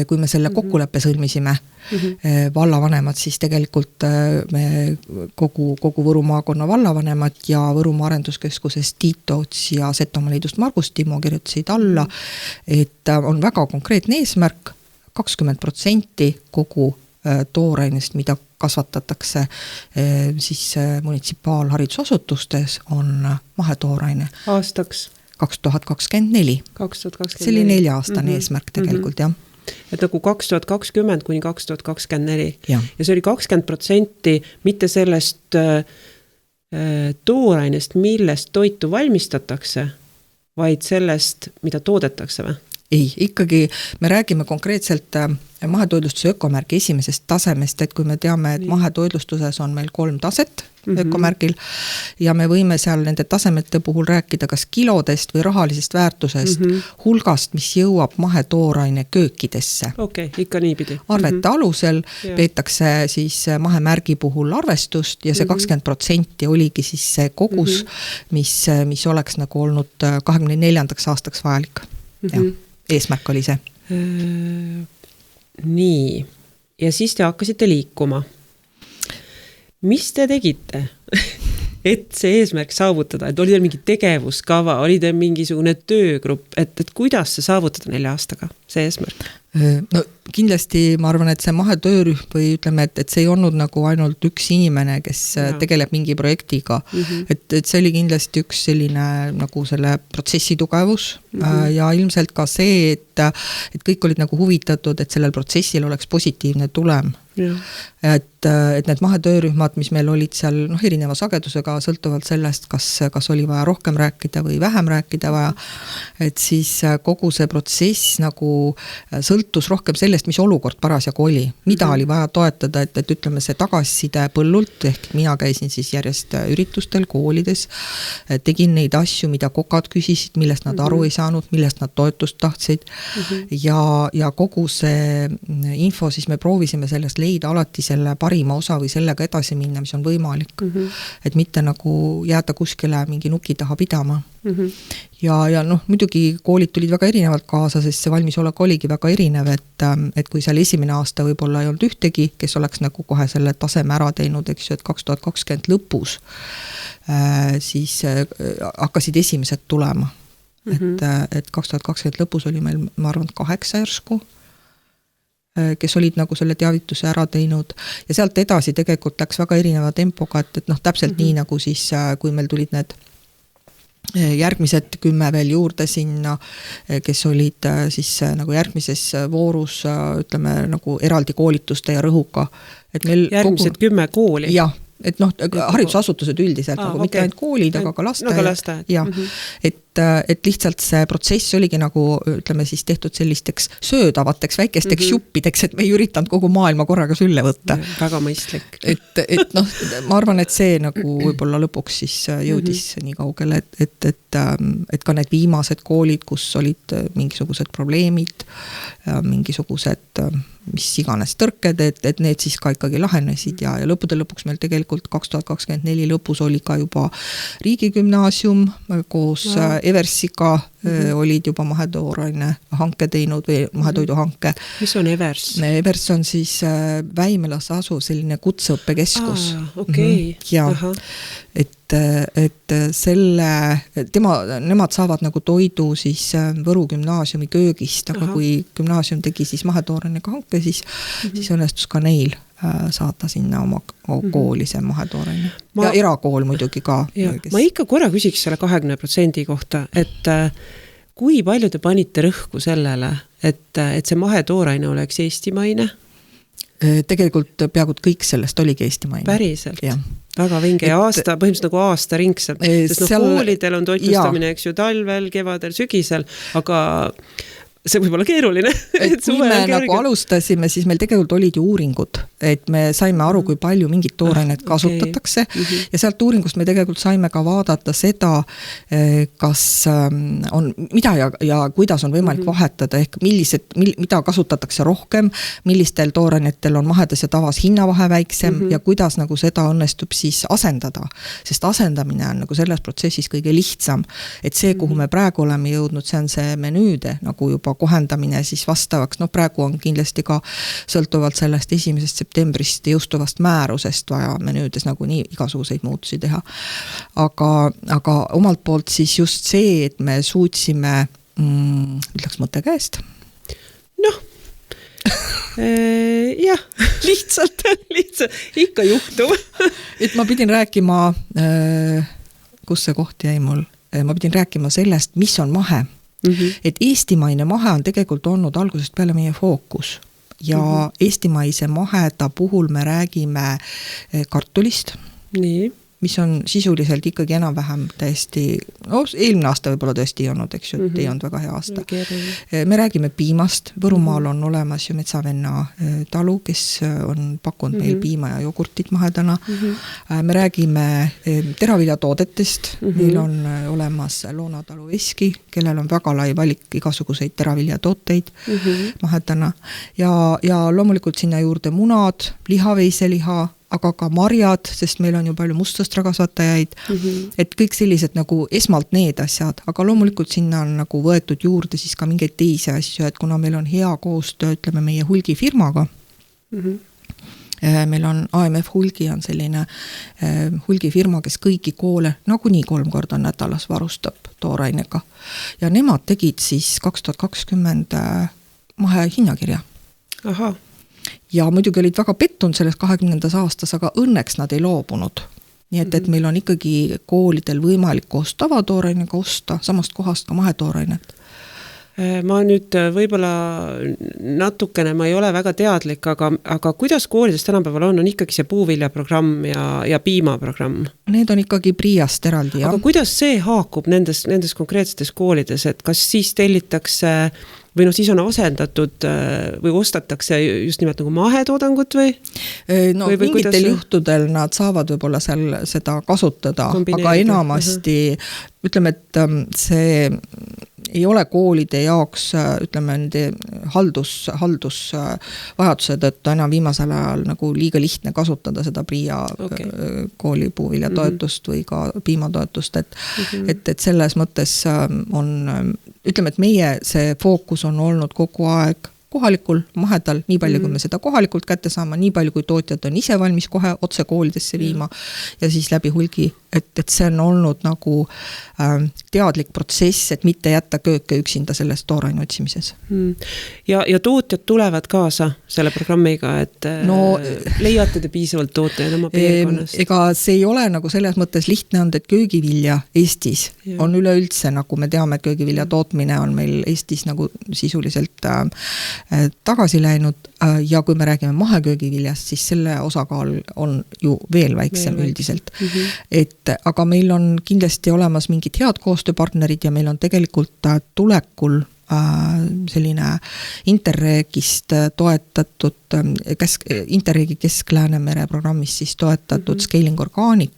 S3: kui me selle kokkuleppe sõlmisime vallavanemad, siis tegelikult me kogu Võru maakonna vallavanemad ja Võrumaa arenduskeskusest Tiit Toots ja Setomaa liidust Margus Timo kirjutasid alla, et on väga konkreetne eesmärk, 20% kogu toorainest, mida kasvatatakse siis munitsipaalharidusasutustes, on mahetooraine.
S2: Aastaks?
S3: 2024. See oli 4-aastane eesmärk tegelikult, jah.
S2: Et nagu 2020 kuni 2024. Ja see oli 20% mitte sellest toorainest, millest toitu valmistatakse, vaid sellest, mida toodetakse või?
S3: Ei, ikkagi me räägime konkreetselt mahetoidlustuse ökomärgi esimesest tasemest, et kui me teame, et mahetoidlustuses on meil 3 taset ökomärgil ja me võime seal nende tasemete puhul rääkida kas kilodest või rahalisest väärtusest hulgast, mis jõuab mahetooraine köökidesse.
S2: Okei, ikka niipidi.
S3: Arvete alusel peetakse siis mahemärgi puhul arvestust ja see 20% oligi siis see kogus, mis oleks nagu olnud 24. aastaks vajalik. Eesmärk oli see.
S2: Nii. Ja siis te hakkasite liikuma. Mis te tegite, et see eesmärk saavutada? Et oli teil mingi tegevuskava, oli teil mingisugune töögrupp, et kuidas see saavutada 4 aastaga, see eesmärk?
S3: No kindlasti ma arvan, et see mahetöörühm või ütleme, et see ei olnud nagu ainult üks inimene, kes tegeleb mingi projektiga. Et see oli kindlasti üks selline nagu selle protsessi tugevus ja ilmselt ka see, et kõik olid nagu huvitatud, et sellel protsessil oleks positiivne tulem. Et need mahetöörühmad, mis meil olid seal erineva sagedusega, sõltuvalt sellest, kas oli vaja rohkem rääkida või vähem rääkida vaja, et siis kogu see protsess nagu sõltus rohkem sellest, mis olukord parasjagu oli, mida oli vaja toetada, et ütleme see tagasiside põllult, ehk mina käisin siis järjest üritustel, koolides, tegin neid asju, mida kokad küsisid, millest nad aru ei saanud, millest nad toetust tahtsid ja kogu see info siis me proovisime sellest leida alati selle parima osa või sellega edasi minna, mis on võimalik. Et mitte nagu jääda kuskile mingi nuki taha pidama. ja noh, muidugi koolid tulid väga erinevalt kaasa, sest see valmisolek oligi väga erinev, et kui seal esimene aasta võib-olla ei olnud ühtegi, kes oleks nagu kohe selle taseme ära teinud, eks ju, et 2020 lõpus, siis hakkasid esimesed tulema. Et 2020 lõpus oli meil, ma arvan, 8 järsku, kes olid nagu selle teavituse ära teinud ja sealt edasi tegelikult läks väga erineva tempoga, et noh, täpselt nii nagu siis, kui meil tulid need järgmised 10 veel juurde sinna, kes olid siis nagu järgmises voorus, ütleme nagu eraldi koolituste ja rõhuga. Et meil
S2: järgmised 10 kooli?
S3: Jah, et noh, haridusasutused üldiselt, nagu mitte ainult koolid, aga ka lasteaed. Ja, et lihtsalt see protsess oligi nagu, ütleme siis tehtud sellisteks söödavateks väikesteks juppideks, et me ei üritanud kogu maailma korraga sülle võtta.
S2: Väga mõistlik.
S3: Et noh, ma arvan, et see nagu võib-olla lõpuks siis jõudis nii kaugele, et ka need viimased koolid, kus olid mingisugused probleemid, mingisugused mis iganes tõrked, et need siis ka ikkagi lahenesid ja lõppude lõpuks meil tegelikult 2024 lõpus oli ka juba riigigümnaasium koos Eversiga olid juba mahetooraine hanke teinud või mahetoidu hanke.
S2: Mis on Evers?
S3: Evers on siis Väimelas asu selline kutseõppekeskus.
S2: Okei.
S3: Ja et selle, nemad saavad nagu toidu siis Võru gümnaasiumi köögist, aga kui gümnaasium tegi siis mahetoorainega hanke, siis õnnestus ka neil saada sinna oma kooli see mahetooraine. Ja erakool muidugi ka.
S2: Ma ikka korra küsiks selle 20% kohta, et kui palju te panite rõhku sellele, et see mahetooraine oleks eestimaine?
S3: Tegelikult peaaegu kõik sellest oligi eestimaine.
S2: Päriselt? Ja. Väga vinge aasta, põhimõtteliselt nagu aasta ringselt. Sest koolidel on toitlustamine, eks ju, talvel, kevadel, sügisel, aga see võib olla keeruline.
S3: Et kui me nagu alustasime, siis meil tegelikult olid ju uuringud, et me saime aru, kui palju mingit toorainet kasutatakse ja sealt uuringust me tegelikult saime ka vaadata seda, kas on, mida ja kuidas on võimalik vahetada, ehk mida kasutatakse rohkem, millistel toorainetel on mahedas ja tavas hinnavahe väiksem ja kuidas nagu seda õnnestub siis asendada, sest asendamine on nagu selles protsessis kõige lihtsam, et see, kuhu me praegu oleme jõudnud, see on see menüüde nagu juba kohendamine siis vastavaks, praegu on kindlasti ka sõltuvalt sellest 1. septembrist jõustuvast määrusest vaja menüüdes nagu nii igasuguseid muutusi teha. Aga omalt poolt siis just see, et me suutsime, ütleks mõtte käest.
S2: Noh, jah, lihtsalt, ikka juhtub.
S3: Et ma pidin rääkima, kus see koht jäi mul, ma pidin rääkima sellest, mis on mahe. Et eestimaine mahe on tegelikult olnud algusest peale meie fookus ja eestimaise maheda puhul me räägime kartulist, mis on sisuliselt ikkagi enam-vähem täiesti, eelmine aasta võib-olla tõesti ei olnud, eks ju, et ei olnud väga hea aasta. Me räägime piimast, Võrumaal on olemas ju Metsavenna talu, kes on pakkunud meil piima ja jogurtit mahedana. Me räägime teraviljatoodetest, meil on olemas Loonatalu Veski, kellel on väga lai valik igasuguseid teraviljatooteid mahedana ja loomulikult sinna juurde munad, lihaveiseliha, aga ka marjad, sest meil on ju palju mustastra-kasvatajaid, et kõik sellised nagu esmalt need asjad, aga loomulikult sinna on nagu võetud juurde siis ka mingeid teisi asju, et kuna meil on hea koostöö, ütleme meie hulgifirmaga, meil on AMF hulgi on selline hulgifirma, kes kõiki koole nagunii 3 korda nädalas varustab toorainega ja nemad tegid siis 2020 mahe hinnakirja.
S2: Aha.
S3: Ja muidugi olid väga pettunud selles 20. aastas, aga õnneks nad ei loobunud. Nii et meil on ikkagi koolidel võimalik koos tavatoorainego osta, samast kohast ka mahetoorainet.
S2: Ma nüüd võib-olla natukene, ma ei ole väga teadlik, aga kuidas koolides tänapäeval on ikkagi see puuviljaprogramm ja piimaprogramm?
S3: Need on ikkagi Priiast eraldi, jah.
S2: Aga kuidas see haakub nendes konkreetsetes koolides, et kas siis tellitakse või siis on asendatud või ostatakse just nimelt nagu mahetoodangut või?
S3: Või mingitel juhtudel nad saavad võib-olla seal seda kasutada, aga enamasti ütleme, et see ei ole koolide jaoks, ütleme, nende haldusvajaduse tõttu enam viimasel ajal nagu liiga lihtne kasutada seda PRIA kooli puuviljatoetust või ka piimatoetust, et selles mõttes on, ütleme, et meie see fookus on olnud kogu aeg kohalikul, mahedal, nii palju, kui me seda kohalikult kätte saama, nii palju, kui tootjad on ise valmis kohe otse koolidesse viima ja siis läbi hulgi, et see on olnud nagu teadlik protsess, et mitte jätta kööke üksinda selles tooraine otsimises.
S2: Ja tootjad tulevad kaasa selle programmiga, et leiate te piisavalt tootajaid oma piirkonnast?
S3: Ega see ei ole nagu selles mõttes lihtne on, et köögivilja Eestis on üleüldse, nagu me teame, et köögivilja tootmine on meil Eestis nagu sisuliselt tagasi läinud ja kui me räägime maheköögiviljast, siis selle osakaal on ju veel väiksem üldiselt. Aga meil on kindlasti olemas mingid head koostööpartnerid ja meil on tegelikult tulekul selline Interregist toetatud, Interregi Kesk-Läänemere programmis siis toetatud Scaling Organic,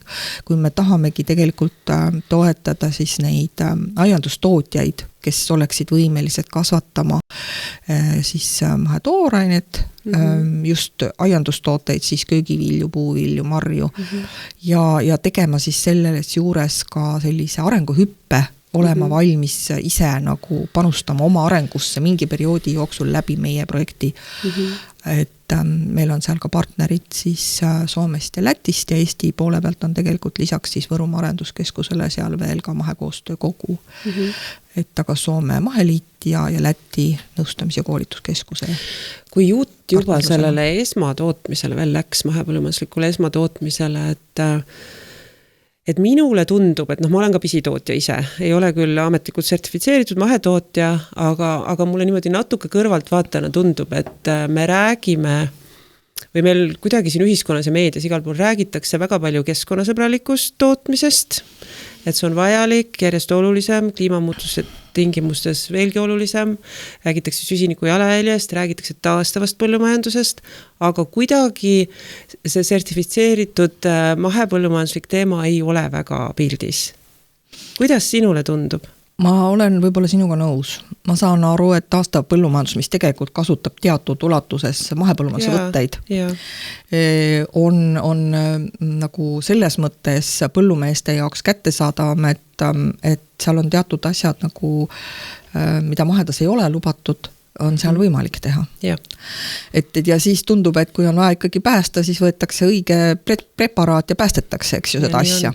S3: kui me tahamegi tegelikult toetada siis neid aiandustootjaid, kes oleksid võimelised kasvatama siis mahetoorainet, just aiandustooteid, siis köögivilju, puuvilju, marju ja tegema siis selles juures ka sellise arenguhüppe, olema valmis ise nagu panustama oma arengusse mingi perioodi jooksul läbi meie projekti. Et meil on seal ka partnerid siis Soomest ja Lätist ja Eesti poole pealt on tegelikult lisaks siis Võrumaa Arenduskeskusele seal veel ka mahekoostöökogu. Et aga Soome Maheliit ja Läti nõustamis- ja koolituskeskuse.
S2: Kui jutt juba sellele esmatootmisele veel läks, mahepõllumajanduslikule esmatootmisele, et minule tundub, et ma olen ka pisitootja ise, ei ole küll ametlikult sertifitseeritud mahetootja, aga mulle niimoodi natuke kõrvalt vaatana tundub, et me räägime või meil kuidagi siin ühiskonnas ja meedias igal pool räägitakse väga palju keskkonnasõbralikust tootmisest, et see on vajalik, järjest olulisem, kliimamuutuse tingimustes veelgi olulisem, räägitakse süsiniku jalajäljest, räägitakse taastavast põllumajandusest, aga kuidagi see sertifitseeritud mahepõllumajanduslik teema ei ole väga pildis. Kuidas sinule tundub?
S3: Ma olen võib-olla sinuga nõus. Ma saan aru, et taastav põllumajandus, mis tegelikult kasutab teatud ulatuses mahepõllumajanduse võtteid, on nagu selles mõttes põllumeeste jaoks kättesaadavam, et seal on teatud asjad, nagu, mida mahedas ei ole lubatud, on seal võimalik teha. Ja siis tundub, et kui on vaja ikkagi päästa, siis võetakse õige preparaat ja päästetakse, eks ju, seda asja.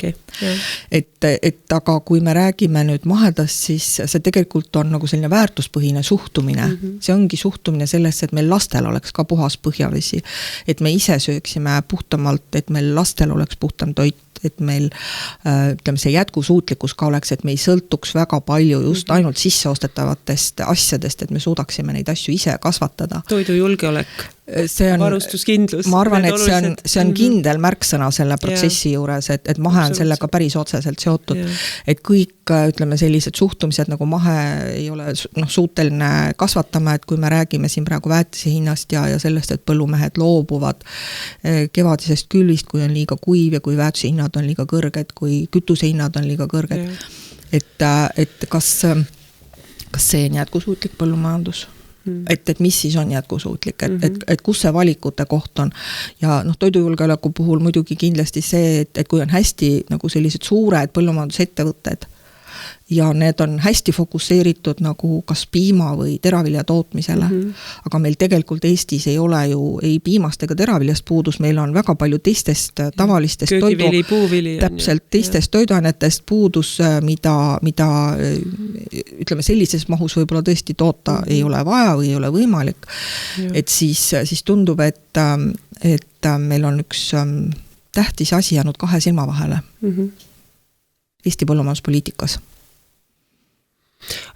S3: Et aga kui me räägime nüüd mahedast, siis see tegelikult on nagu selline väärtuspõhine suhtumine. See ongi suhtumine sellesse, et meil lastel oleks ka puhas põhjavesi, et me ise sööksime puhtamalt, et meil lastel oleks puhtam toit, et meil ütleme, see jätkusuutlikkus ka oleks, et me ei sõltuks väga palju just ainult sisseostetavatest asjadest, et me suudaksime neid asju ise kasvatada.
S2: Toidujulgeolek, varustuskindlus.
S3: Ma arvan, et see on kindel märksõna selle protsessi juures, et mahe on sellega päris otseselt seotud. Et kõik, ütleme, sellised suhtumised nagu mahe ei ole suuteline kasvatama, et kui me räägime siin praegu väetise hinnast ja sellest, et põllumehed loobuvad kevadisest külvist, kui on liiga kuiv ja kui väetise hinnad on liiga kõrged, kui kütuse hinnad on liiga kõrged. Et kas see on jätkusuutlik põllumajandus? Et mis siis on jätkusuutlik, et kus see valikute koht on. Ja toidujulgeoleku puhul muidugi kindlasti see, et kui on hästi nagu sellised suured põllumajandusettevõtted ja need on hästi fokusseeritud nagu kas piima või teravilja tootmisele, aga meil tegelikult Eestis ei ole ju ei piimast ega teraviljast puudus, meil on väga palju teistest tavalistest teistest toiduainetest puudus, mida ütleme sellises mahus võib-olla tõesti toota ei ole vaja või ei ole võimalik, et siis tundub, et meil on üks tähtis asi jäänud 2 silma vahele Eesti põllumajanduspoliitikas.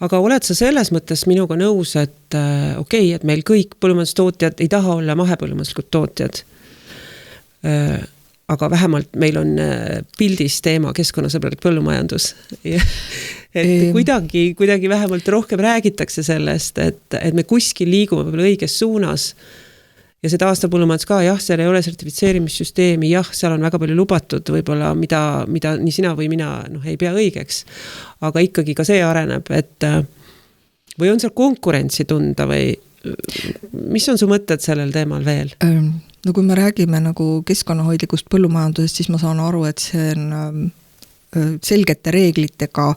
S2: Aga oled sa selles mõttes minuga nõus, et et meil kõik põllumajandustootjad ei taha olla mahepõllumajanduslikud tootjad, aga vähemalt meil on pildis teema keskkonnasõbralik põllumajandus. Et kuidagi vähemalt rohkem räägitakse sellest, et me kuskil liigume võib-olla õiges suunas. Ja see taastav põllumajandus ka, seal ei ole sertifitseerimissüsteemi, seal on väga palju lubatud võib-olla, mida nii sina või mina ei pea õigeks. Aga ikkagi ka see areneb, et või on seal konkurentsi tunda või mis on su mõtted sellel teemal veel?
S3: No kui me räägime nagu keskkonnahoidlikust põllumajandusest, siis ma saan aru, et see on selgete reeglitega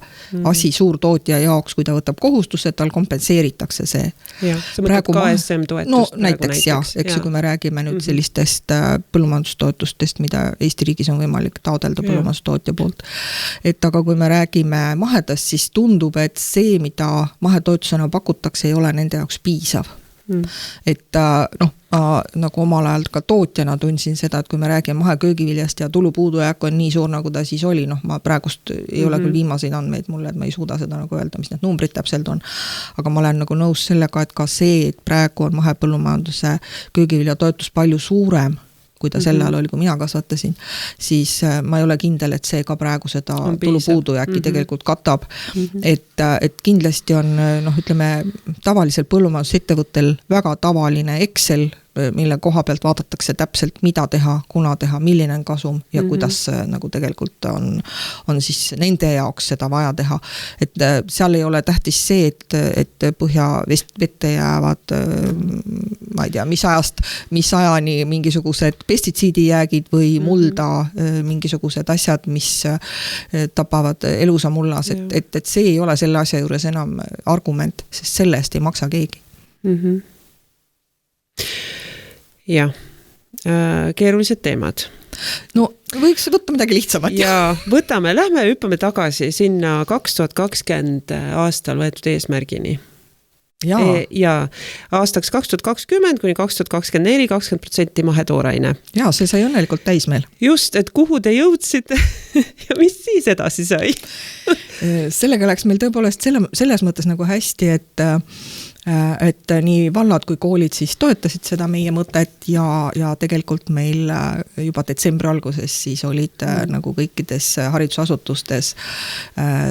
S3: asi suurtootja jaoks, kui ta võtab kohustuse, et tal kompenseeritakse see.
S2: Ja, sa mõtled KSM toetust?
S3: No näiteks jah, eks ju, kui me räägime nüüd sellistest põllumajandustoetustest, mida Eesti riigis on võimalik taodelda põllumajandustootja poolt. Et aga kui me räägime mahedast, siis tundub, et see, mida mahetoetusena pakutakse, ei ole nende jaoks piisav. Et nagu omal ajal ka tootjana tundsin seda, et kui me räägime maheköögiviljast ja tulupuudujääk on nii suur, nagu ta siis oli, ma praegust ei ole küll viimaseid andmeid mulle, et ma ei suuda seda nagu öelda, mis need numbrid täpselt on. Aga ma olen nagu nõus sellega, et ka see, et praegu on mahepõllumajanduse köögivilja toetus palju suurem, kui ta selle ajal oli, kui mina kasvatasin, siis ma ei ole kindel, et see ka praegu seda tulupuudujääki tegelikult katab. Et kindlasti on, ütleme, tavalisel põllumajandusettevõttel väga tavaline Excel, mille koha pealt vaadatakse täpselt, mida teha, kuna teha, milline on kasum ja kuidas nagu tegelikult on siis nende jaoks seda vaja teha. Et seal ei ole tähtis see, et põhjavette jäävad, ma ei tea, mis ajani mingisugused pestitsiidijäägid või mulda mingisugused asjad, mis tapavad elusa mullas, et see ei ole selle asja juures enam argument, sest selle eest ei maksa keegi.
S2: Jah, keerulised teemad.
S3: No võiks võtta midagi lihtsamat.
S2: Ja lähme hüppame tagasi sinna 2020 aastal võetud eesmärgini. Ja aastaks 2020 kuni 2024 20% mahetooraine.
S3: Ja see sai õnnelikult täis meil.
S2: Just, et kuhu te jõudsite ja mis siis edasi sai?
S3: Sellega läks meil tõepoolest selles mõttes nagu hästi, et nii vallad kui koolid siis toetasid seda meie mõtet ja tegelikult meil juba detsembri alguses siis olid nagu kõikides haridusasutustes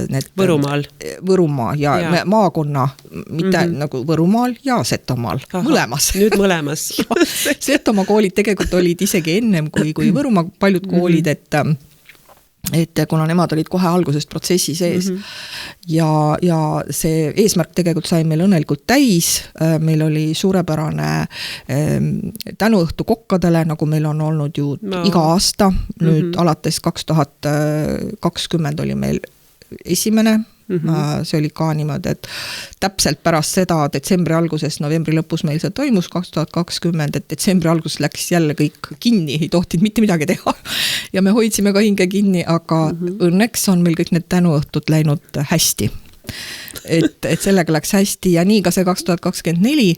S3: need Võrumaa ja maakonna, mitte nagu Võrumaal ja Setomaal, mõlemas.
S2: Nüüd mõlemas.
S3: Setomaa koolid tegelikult olid isegi ennem kui Võrumaa paljud koolid, et kuna nemad olid kohe algusest protsessi sees ja see eesmärk tegelikult sai meil õnnelikult täis, meil oli suurepärane tänuõhtu kokkadele, nagu meil on olnud ju iga aasta, nüüd alates 2020 oli meil esimene, see oli ka niimoodi, et täpselt pärast seda detsembri alguses, novembri lõpus meil see toimus 2020, et detsembri alguses läks jälle kõik kinni, ei tohtinud mitte midagi teha ja me hoidsime ka hinge kinni, aga õnneks on meil kõik need tänuõhtud läinud hästi. Et sellega läks hästi ja nii ka see 2024,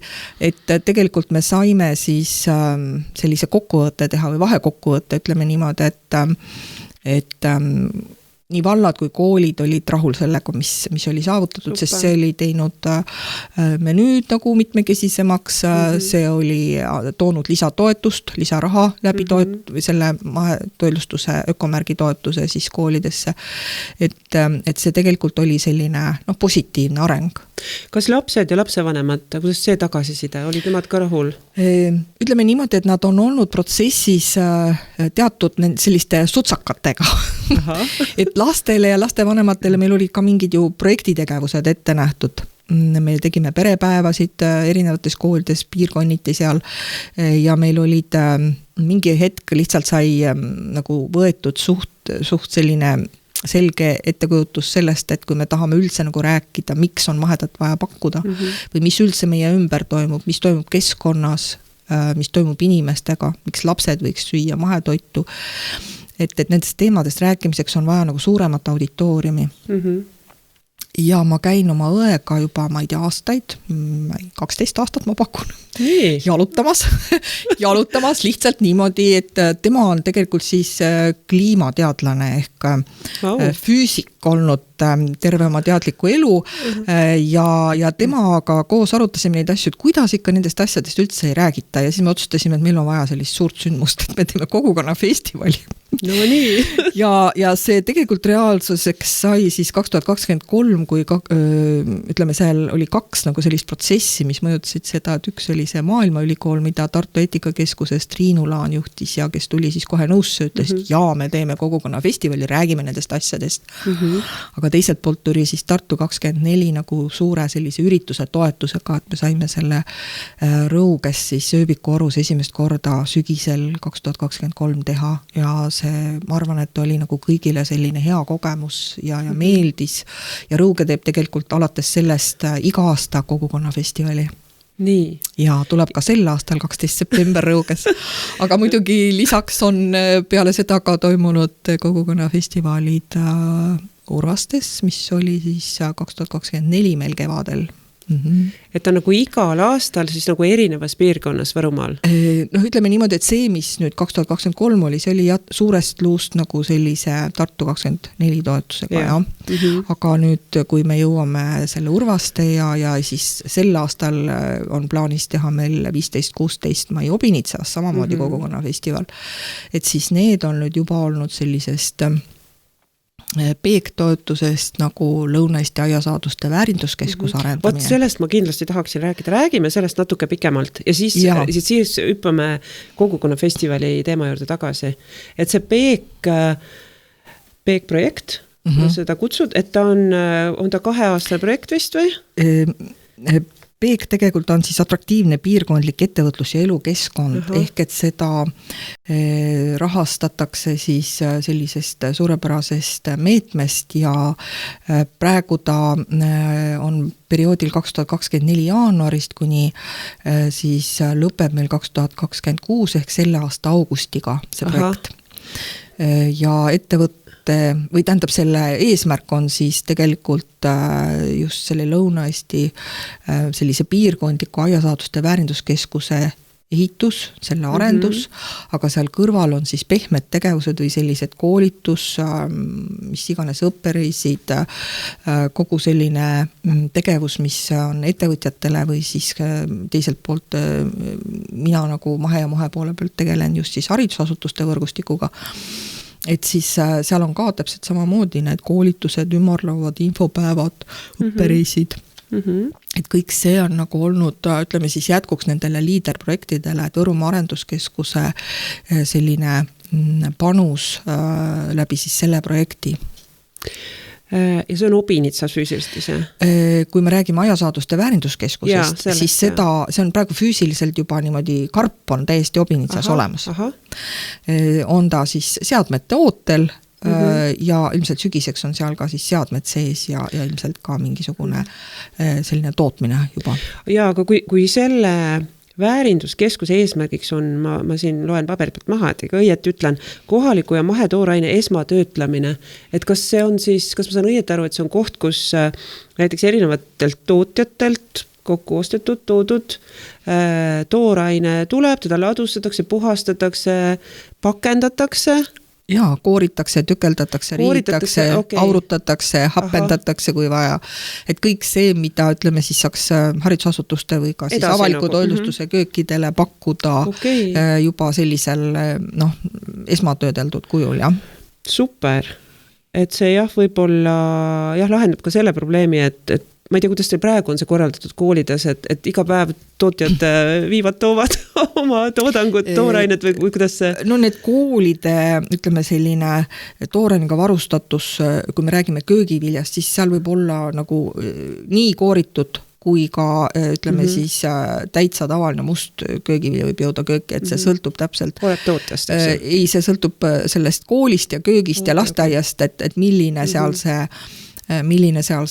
S3: et tegelikult me saime siis sellise kokkuvõtte teha või vahekokkuvõtte, ütleme niimoodi, et nii vallad kui koolid olid rahul sellega, mis oli saavutatud, sest see oli teinud menüüd nagu mitmekesisemaks, see oli toonud lisatoetust, lisaraha läbi selle mahetoitlustuse ökomärgi toetuse siis koolidesse. Et see tegelikult oli selline positiivne areng.
S2: Kas lapsed ja lapsevanemad, kuidas see tagasiside, olid nemad ka rahul?
S3: Ütleme niimoodi, et nad on olnud protsessis teatud selliste sutsakatega. Et lastele ja lastevanematele meil olid ka mingid ju projektitegevused ette nähtud. Me tegime perepäevasid erinevates koolides, piirkonniti seal ja meil olid mingi hetk lihtsalt sai nagu võetud suht selline selge ettekujutus sellest, et kui me tahame üldse nagu rääkida, miks on mahedat vaja pakkuda või mis üldse meie ümber toimub, mis toimub keskkonnas, mis toimub inimestega, miks lapsed võiks süüa mahetoitu, et nendest teemadest rääkimiseks on vaja nagu suuremat auditooriumi. Ja ma käin oma õega juba, ma ei tea, aastaid, 12 aastat ma pakun, jalutamas lihtsalt niimoodi, et tema on tegelikult siis kliimateadlane ehk füüsik olnud terve oma teadliku elu ja temaga koos arutasime neid asju, et kuidas ikka nendest asjadest üldse ei räägita ja siis me otsustasime, et meil on vaja sellist suurt sündmust, et me teeme kogukonna festivali.
S2: No nii.
S3: ja see tegelikult reaalsuseks sai siis 2023, kui ütleme, seal oli 2 nagu sellist protsessi, mis mõjutasid seda, et üks oli see Maailmaülikool, mida Tartu Eetikakeskusest Triinu Laan juhtis ja kes tuli siis kohe nõusse, ütles, et me teeme kogukonna festivali, räägime nendest asjadest. Aga teiselt poolt tuli siis Tartu 24 nagu suure sellise ürituse toetusega, et me saime selle Rõuges siis ööbikuorus esimest korda sügisel 2023 teha ja see, ma arvan, et oli nagu kõigile selline hea kogemus ja meeldis ja Rõuge teeb tegelikult alates sellest iga aasta kogukonnafestivali.
S2: Nii.
S3: Ja tuleb ka sel aastal 12. september Rõuges. Aga muidugi lisaks on peale seda ka toimunud kogukonnafestivalid Urvastes, mis oli siis 2024 meil kevadel.
S2: Et on nagu igal aastal siis nagu erinevas piirkonnas Võrumaal?
S3: Noh, ütleme niimoodi, et see, mis nüüd 2023 oli, see oli suurest luust nagu sellise Tartu 24 toetusega, ja. Aga nüüd, kui me jõuame selle Urvaste ja siis sel aastal on plaanis teha meil 15-16 mai Obinitsas, samamoodi kogukonnafestival, et siis need on nüüd juba olnud sellisest peektoetusest nagu Lõuna-Eesti aiasaaduste väärinduskeskus arendamine.
S2: Vot sellest ma kindlasti tahaksin rääkida. Räägime sellest natuke pikemalt ja siis hüppame kogukonnafestivali teema juurde tagasi. Et see peek-projekt, seda kutsud, et ta on ta 2 aasta projekt vist või?
S3: Peek tegelikult on siis atraktiivne piirkondlik ettevõtlus ja elukeskkond, ehk et seda rahastatakse siis sellisest suurepärasest meetmest ja praegu ta on perioodil 2024 jaanuarist kuni siis lõpeb meil 2026 ehk selle aasta augustiga see projekt. Ja või tähendab, selle eesmärk on siis tegelikult just selle Lõuna-Eesti sellise piirkondliku aiasaaduste väärinduskeskuse ehitus, selle arendus, aga seal kõrval on siis pehmed tegevused või sellised koolitus, mis iganes õppereisid, kogu selline tegevus, mis on ettevõtjatele või siis teiselt poolt mina nagu mahe ja poole pealt tegelen just siis haridusasutuste võrgustikuga. Et siis seal on ka täpselt samamoodi need koolitused, ümarlauad, infopäevad, õppereisid. Et kõik see on nagu olnud, ütleme siis jätkuks nendele liiderprojektidele, et Võrumaa arenduskeskuse selline panus läbi siis selle projekti.
S2: Ja see on Obinitsas füüsiliselt ise?
S3: Kui me räägime aiasaaduste väärinduskeskusest, siis seda, see on praegu füüsiliselt juba niimoodi, karp on täiesti Obinitsas olemas. On ta siis seadmete ootel ja ilmselt sügiseks on seal ka siis seadmed sees ja ilmselt ka mingisugune selline tootmine juba. Ja,
S2: aga kui selle väärinduskeskuse eesmärgiks on, ma siin loen paberi pealt maha, et õieti ütlen, kohaliku ja mahetooraine esmatöötlemine, et kas see on siis, kas ma saan õieti aru, et see on koht, kus näiteks erinevatelt tootjatelt kokku ostetud, toodud tooraine tuleb, teda ladustatakse, puhastatakse, pakendatakse?
S3: Jaa, kooritakse, tükeldatakse, riitakse, aurutatakse, hapendatakse kui vaja. Et kõik see, mida ütleme siis saaks haridusasutuste või ka siis avaliku toitlustuse köökidele pakkuda juba sellisel esmatöödeldud kujul, jah.
S2: Super, et see võib-olla lahendab ka selle probleemi, et ma ei tea, kuidas teil praegu on see korraldatud koolides, et iga päev tootjad toovad oma toodangut, toorained või kuidas see?
S3: No need koolide, ütleme selline toorainega varustatus, kui me räägime köögiviljast, siis seal võib olla nagu nii kooritud, kui ka ütleme siis täitsa tavaline must köögivilja võib jõuda kööki, et see sõltub täpselt.
S2: Oled tootjast?
S3: Ei, see sõltub sellest koolist ja köögist ja lasteaiast, et milline seal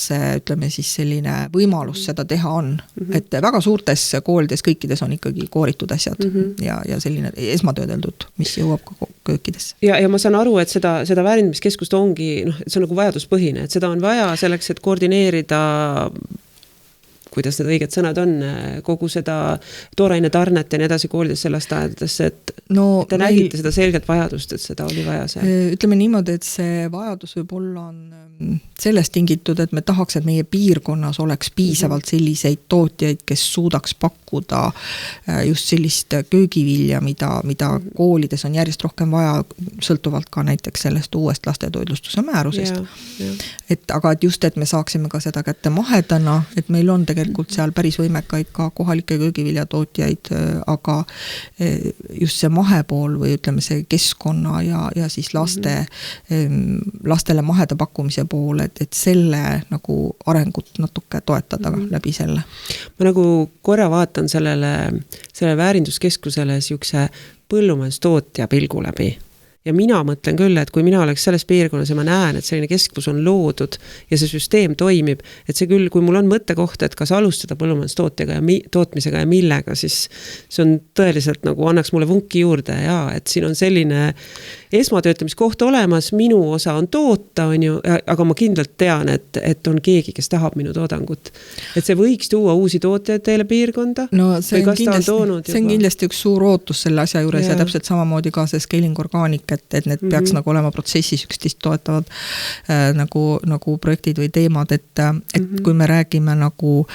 S3: see, ütleme siis selline võimalus seda teha on. Et väga suurtes koolides kõikides on ikkagi kooritud asjad ja selline esmatöödeldud, mis jõuab ka köökidesse.
S2: Ja ma saan aru, et seda väärindamiskeskust ongi, see on nagu vajaduspõhine, et seda on vaja selleks, et koordineerida, kuidas need õiged sõnad on, kogu seda tooraine tarnet ja nii edasi koolidesse lasteaedadesse, et te nägite seda selgelt vajadust, et seda oli vaja seal?
S3: Ütleme niimoodi, et see vajadus võib olla on sellest tingitud, et me tahaks, et meie piirkonnas oleks piisavalt selliseid tootjaid, kes suudaks pakkuda pakkuda just sellist köögivilja, mida koolides on järjest rohkem vaja, sõltuvalt ka näiteks sellest uuest lastetoidlustuse määrusest. Aga just, et me saaksime ka seda kätte mahedana, et meil on tegelikult seal päris võimekaid ka kohalikke köögiviljatootjaid, aga just see mahepool või ütleme see keskkonna ja siis lastele maheda pakkumise pool, et selle nagu arengut natuke toetada läbi selle.
S2: Ma nagu korra vaatan sellele väärinduskeskusele siukse põllumajandustootja pilgu läbi. Ja mina mõtlen küll, et kui mina oleks selles piirkonnas ja ma näen, et selline keskus on loodud ja see süsteem toimib, et see küll, kui mul on mõttekoht, et kas alustada põllumajandustootjaga ja tootmisega ja millega, siis see on tõeliselt nagu annaks mulle vunki juurde ja et siin on selline esmatöötlemiskoht olemas, minu osa on toota, on ju, aga ma kindlalt tean, et on keegi, kes tahab minu toodangut. Et see võiks tuua uusi tootjaid teile piirkonda?
S3: No see on kindlasti üks suur ootus selle asja juures ja täpselt samamoodi ka see scaling organic, et need peaks nagu olema protsessis üksteist toetavad nagu projektid või teemad, et kui me räägime nagu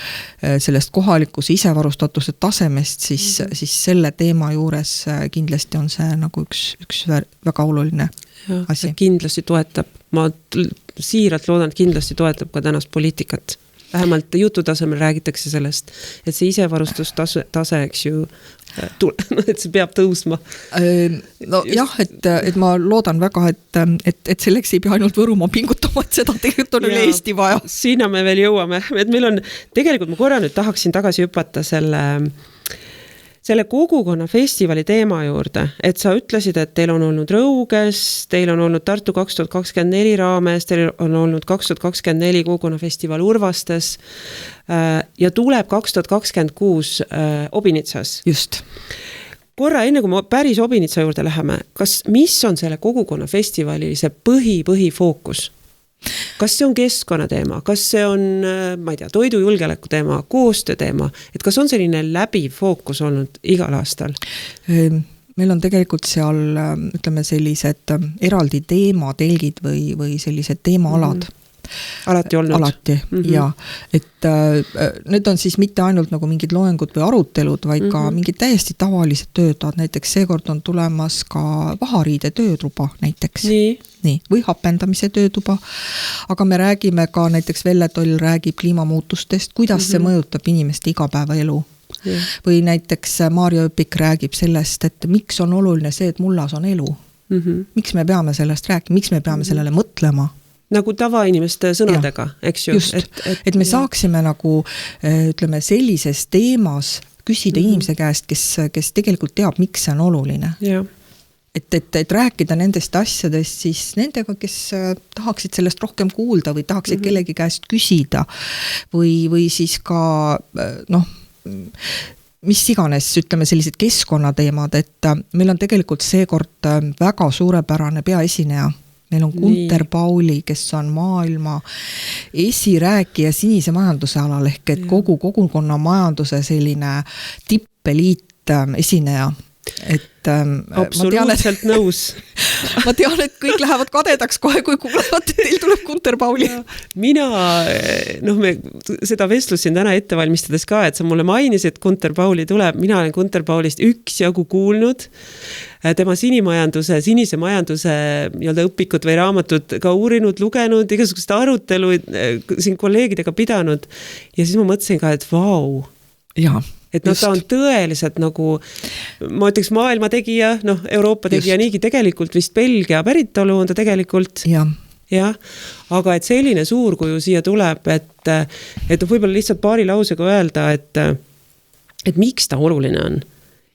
S3: sellest kohalikus isevarustatuse tasemest, siis selle teema juures kindlasti on see nagu üks väga oluline asi.
S2: Kindlasti toetab, ma siiralt loodan, et kindlasti toetab ka tänast poliitikat. Vähemalt jutu tasemel räägitakse sellest, et see isevarustustase, eks ju, et see peab tõusma.
S3: No jah, et ma loodan väga, et selleks ei pea ainult Võrumaa pingutama, et seda tegelikult on üle Eesti vaja.
S2: Sinna me veel jõuame. Et meil on, tegelikult ma korra nüüd tahaksin tagasi hüpata selle kogukonna festivali teema juurde, et sa ütlesid, et teil on olnud Rõuges, teil on olnud Tartu 2024 raames, teil on olnud 2024 kogukonna festival Urvastes ja tuleb 2026 Obinitsas.
S3: Just.
S2: Korra, enne kui me päris Obinitsa juurde läheme, mis on selle kogukonna festivali see põhifookus? Kas see on keskkonnateema, kas see on, ma ei tea, toidujulgeoleku teema, koostöö teema, et kas on selline läbiv fookus olnud igal aastal?
S3: Meil on tegelikult seal, ütleme, sellised eraldi teematelgid või sellised teemaalad.
S2: Alati olnud?
S3: Alati, ja. Et need on siis mitte ainult nagu mingid loengud või arutelud, vaid ka mingid täiesti tavalised töötavad. Näiteks seekord on tulemas ka vahariide töötuba näiteks. Nii, või hapendamise töötuba. Aga me räägime ka, näiteks Velle Toll räägib kliimamuutustest, kuidas see mõjutab inimeste igapäevaelu. Või näiteks Maarja Öpik räägib sellest, et miks on oluline see, et mullas on elu. Miks me peame sellest rääkima, miks me peame sellele mõtlema.
S2: Nagu tavainimeste sõnadega, eks ju?
S3: Just, et me saaksime nagu, ütleme, sellises teemas küsida inimese käest, kes tegelikult teab, miks see on oluline. Et rääkida nendest asjadest siis nendega, kes tahaksid sellest rohkem kuulda või tahaksid kellegi käest küsida või siis ka, mis iganes, ütleme, sellised keskkonnateemad, et meil on tegelikult seekord väga suurepärane peaesineja. Meil on Gunter Pauli, kes on maailma esirääkija sinise majanduse alal ehk et kogu kogukonna majanduse selline tippeliit esineja.
S2: Absoluutselt nõus.
S3: Ma tean, et kõik lähevad kadedaks kohe, kui kuulevad, et teil tuleb Gunter Pauli.
S2: Mina, me seda vestlust siin täna ette valmistades ka, et sa mulle mainisid, et Gunter Pauli tuleb. Mina olen Gunter Paulist üksjagu kuulnud. Tema sinise majanduse õpikut või raamatut ka uurinud, lugenud, igasugust arutelu siin kolleegidega pidanud. Ja siis ma mõtlesin ka, et vau.
S3: Jaa.
S2: Et ta on tõeliselt nagu, ma ütleks maailma tegija, Euroopa tegija niigi tegelikult vist Belgia päritolu on ta tegelikult. Ja, aga et selline suurkuju siia tuleb, et võib-olla lihtsalt paari lausega öelda, et miks ta oluline on.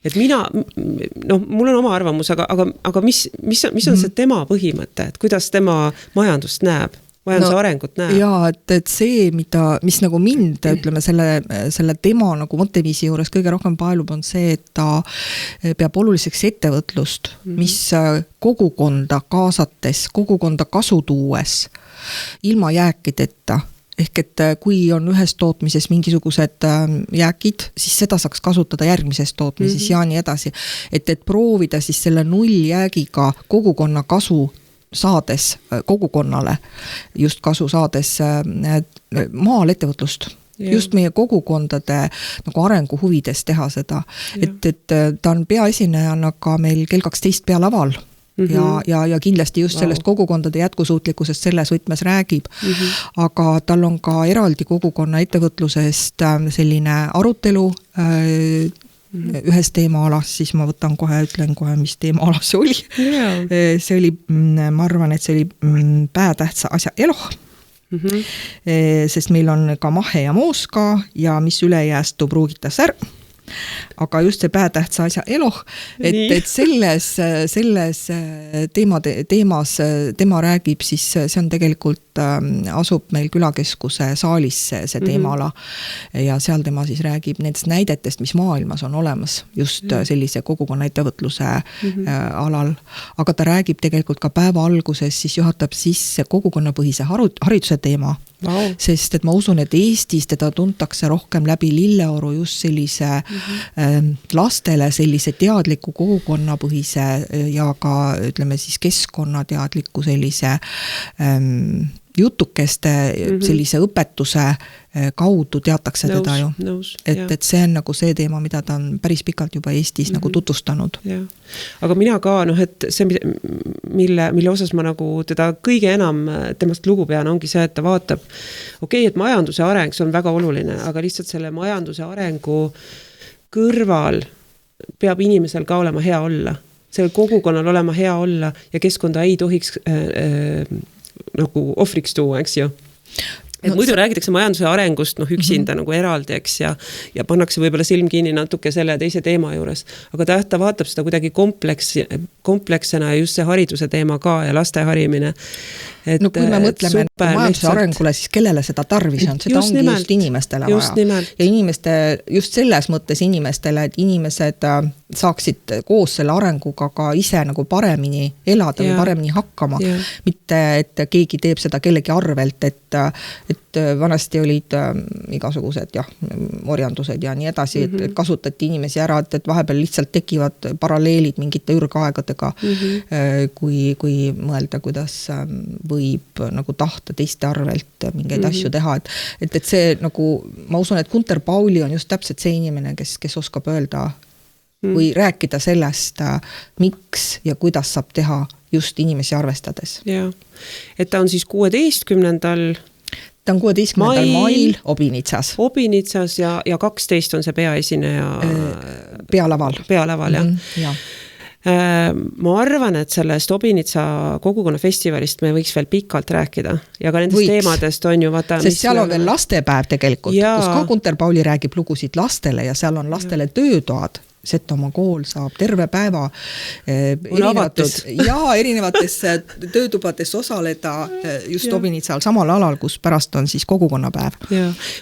S2: Et mina, mul on oma arvamus, aga mis on see tema põhimõte, et kuidas tema majandust näeb? Majanduse arengut näeb.
S3: Jaa, et see, mis nagu mind, ütleme, selle tema nagu mõtteviisi juures kõige rohkem paelub, on see, et ta peab oluliseks ettevõtlust, mis kogukonda kaasates, kogukonda kasu tuues, ilma jääkideta. Ehk et kui on ühes tootmises mingisugused jääkid, siis seda saaks kasutada järgmises tootmises ja nii edasi. Et proovida siis selle nulljäägiga kogukonna kasu saades kogukonnale, just kasu saades maal ettevõtlust. just meie kogukondade nagu arengu huvides teha seda, et ta on peaesinejana ka meil kell 12 pealaval. Ja kindlasti just sellest kogukondade jätkusuutlikkusest selles võtmes räägib, aga tal on ka eraldi kogukonna ettevõtlusest selline arutelu ühes teemaalas, siis ma ütlen kohe, mis teemaalas see oli. See oli, ma arvan, et see oli päätähtsa asja eloh, sest meil on ka mahe ja mooska ja mis üle jääst toob ruugita sär. Aga just see päätähtsa asja eloh, et selles teemas tema räägib, siis see on tegelikult asub meil külakeskuse saalis see teemaala ja seal tema siis räägib nendest näidetest, mis maailmas on olemas just sellise kogukonna ettevõtluse alal, aga ta räägib tegelikult ka päeva alguses, siis juhatab sisse kogukonnapõhise hariduse teema, sest et ma usun, et Eestis teda tuntakse rohkem läbi Lilleoru just sellise lastele sellise teadliku kogukonnapõhise ja ka ütleme siis keskkonnateadliku sellise jutukeste sellise õpetuse kaudu teatakse teda ju. Et see on nagu see teema, mida ta on päris pikalt juba Eestis nagu tutvustanud.
S2: Aga mina ka, et see, mille osas ma nagu teda kõige enam temast lugu pean, ongi see, et ta vaatab, et majanduse areng, see on väga oluline, aga lihtsalt selle majanduse arengu kõrval peab inimesel ka olema hea olla. Sellel kogukonnal olema hea olla ja keskkonda ei tohiks nagu ohvriks tuua, eks ju. Et muidu räägitakse majanduse arengust üksinda nagu eraldi, eks, ja pannakse võib-olla silm kinni natuke selle teise teema juures. Aga ta vaatab seda kuidagi kompleksena ja just see hariduse teema ka ja laste harimine.
S3: Kui me mõtleme majanduse arengule, siis kellele seda tarvis on? Seda ongi just inimestele vaja. Ja inimeste, just selles mõttes inimestele, et inimesed saaksid koos selle arenguga ka ise nagu paremini elada või paremini hakkama. Mitte, et keegi teeb seda kellegi arvelt, et vanasti olid igasugused orjandused ja nii edasi, et kasutati inimesi ära, et vahepeal lihtsalt tekivad paralleelid mingite ürgaegadega, kui mõelda, kuidas võib nagu tahta teiste arvelt mingeid asju teha, et see nagu, ma usun, et Gunter Pauli on just täpselt see inimene, kes oskab öelda või rääkida sellest, miks ja kuidas saab teha just inimesi arvestades.
S2: Et ta on siis 16.
S3: Ta on 16. mail Obinitsas.
S2: Obinitsas ja 12 on see peaesineja
S3: pealaval,
S2: jah. Ma arvan, et sellest Obinitsa kogukonnafestivalist me võiks veel pikalt rääkida ja ka nendest teemadest on ju vaata,
S3: sest seal on veel lastepäev tegelikult, kus ka Gunter Pauli räägib lugusid lastele ja seal on lastele töötoad. Setomaa kool saab terve päeva erinevates töötubades osaleda just Obinitsal samal alal, kus pärast on siis kogukonnapäev.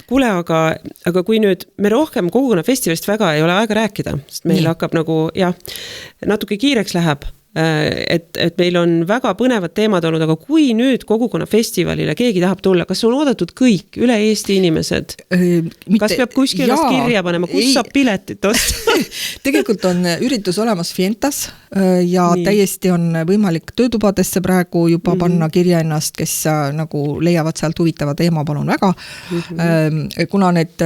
S2: Kuule, aga kui nüüd me rohkem kogukonnafestivalist väga ei ole aega rääkida, sest meil hakkab nagu, natuke kiireks läheb, et meil on väga põnevad teemad olnud, aga kui nüüd kogukonnafestivalile keegi tahab tulla, kas on oodatud kõik üle Eesti inimesed? Kas peab kuskil kirja panema, kus saab piletit osta?
S3: Tegelikult on üritus olemas Fientas ja täiesti on võimalik töötubadesse praegu juba panna kirja ennast, kes nagu leiavad sealt huvitava teema, palun väga. Kuna need,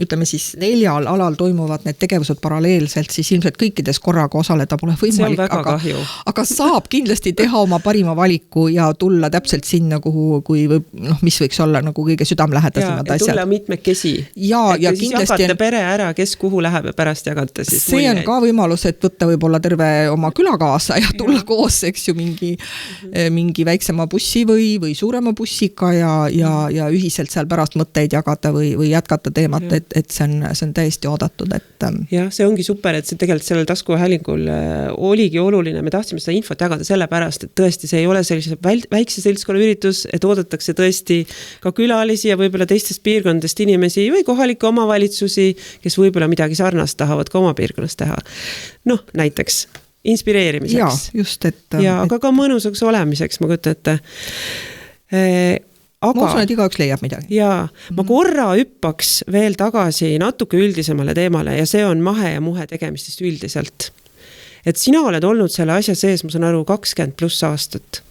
S3: ütleme siis 4 alal toimuvad need tegevused paralleelselt, siis ilmselt kõikides korraga osaleda pole võimalik.
S2: See on väga kahju.
S3: Aga saab kindlasti teha oma parima valiku ja tulla täpselt sinna, mis võiks olla nagu kõige südamlähedasemad asjad.
S2: Ja tulla mitmekesi.
S3: Ja
S2: siis jagate pere ära, kes kuhu läheb ja pärast jagate siis.
S3: See on ka võimalus, et võtta võib-olla terve oma külakaasa ja tulla koos, eks ju, mingi väiksema bussi või suurema bussiga ja ühiselt seal pärast mõtteid jagada või jätkata teemat, et see on täiesti oodatud.
S2: Jah, see ongi super, et see tegelikult sellel taskuhäälingul oligi oluline. Me tahtsime seda infot jagada sellepärast, et tõesti see ei ole sellise väikse seltskonna üritus, et oodatakse tõesti ka külalisi ja võib-olla teistest piirkondadest inimesi või kohalikke omavalitsusi, kes võib-olla midagi sarnast tahavad ka oma piirkonnas teha. Näiteks inspireerimiseks. Aga ka mõnusaks olemiseks, ma kujutan ette.
S3: Ma usun, et igaüks leiab midagi.
S2: Ma korra hüppaks veel tagasi natuke üldisemale teemale ja see on mahe ja muhe tegemistest üldiselt. Et sina oled olnud selle asja sees, ma saan aru, 20+ aastat.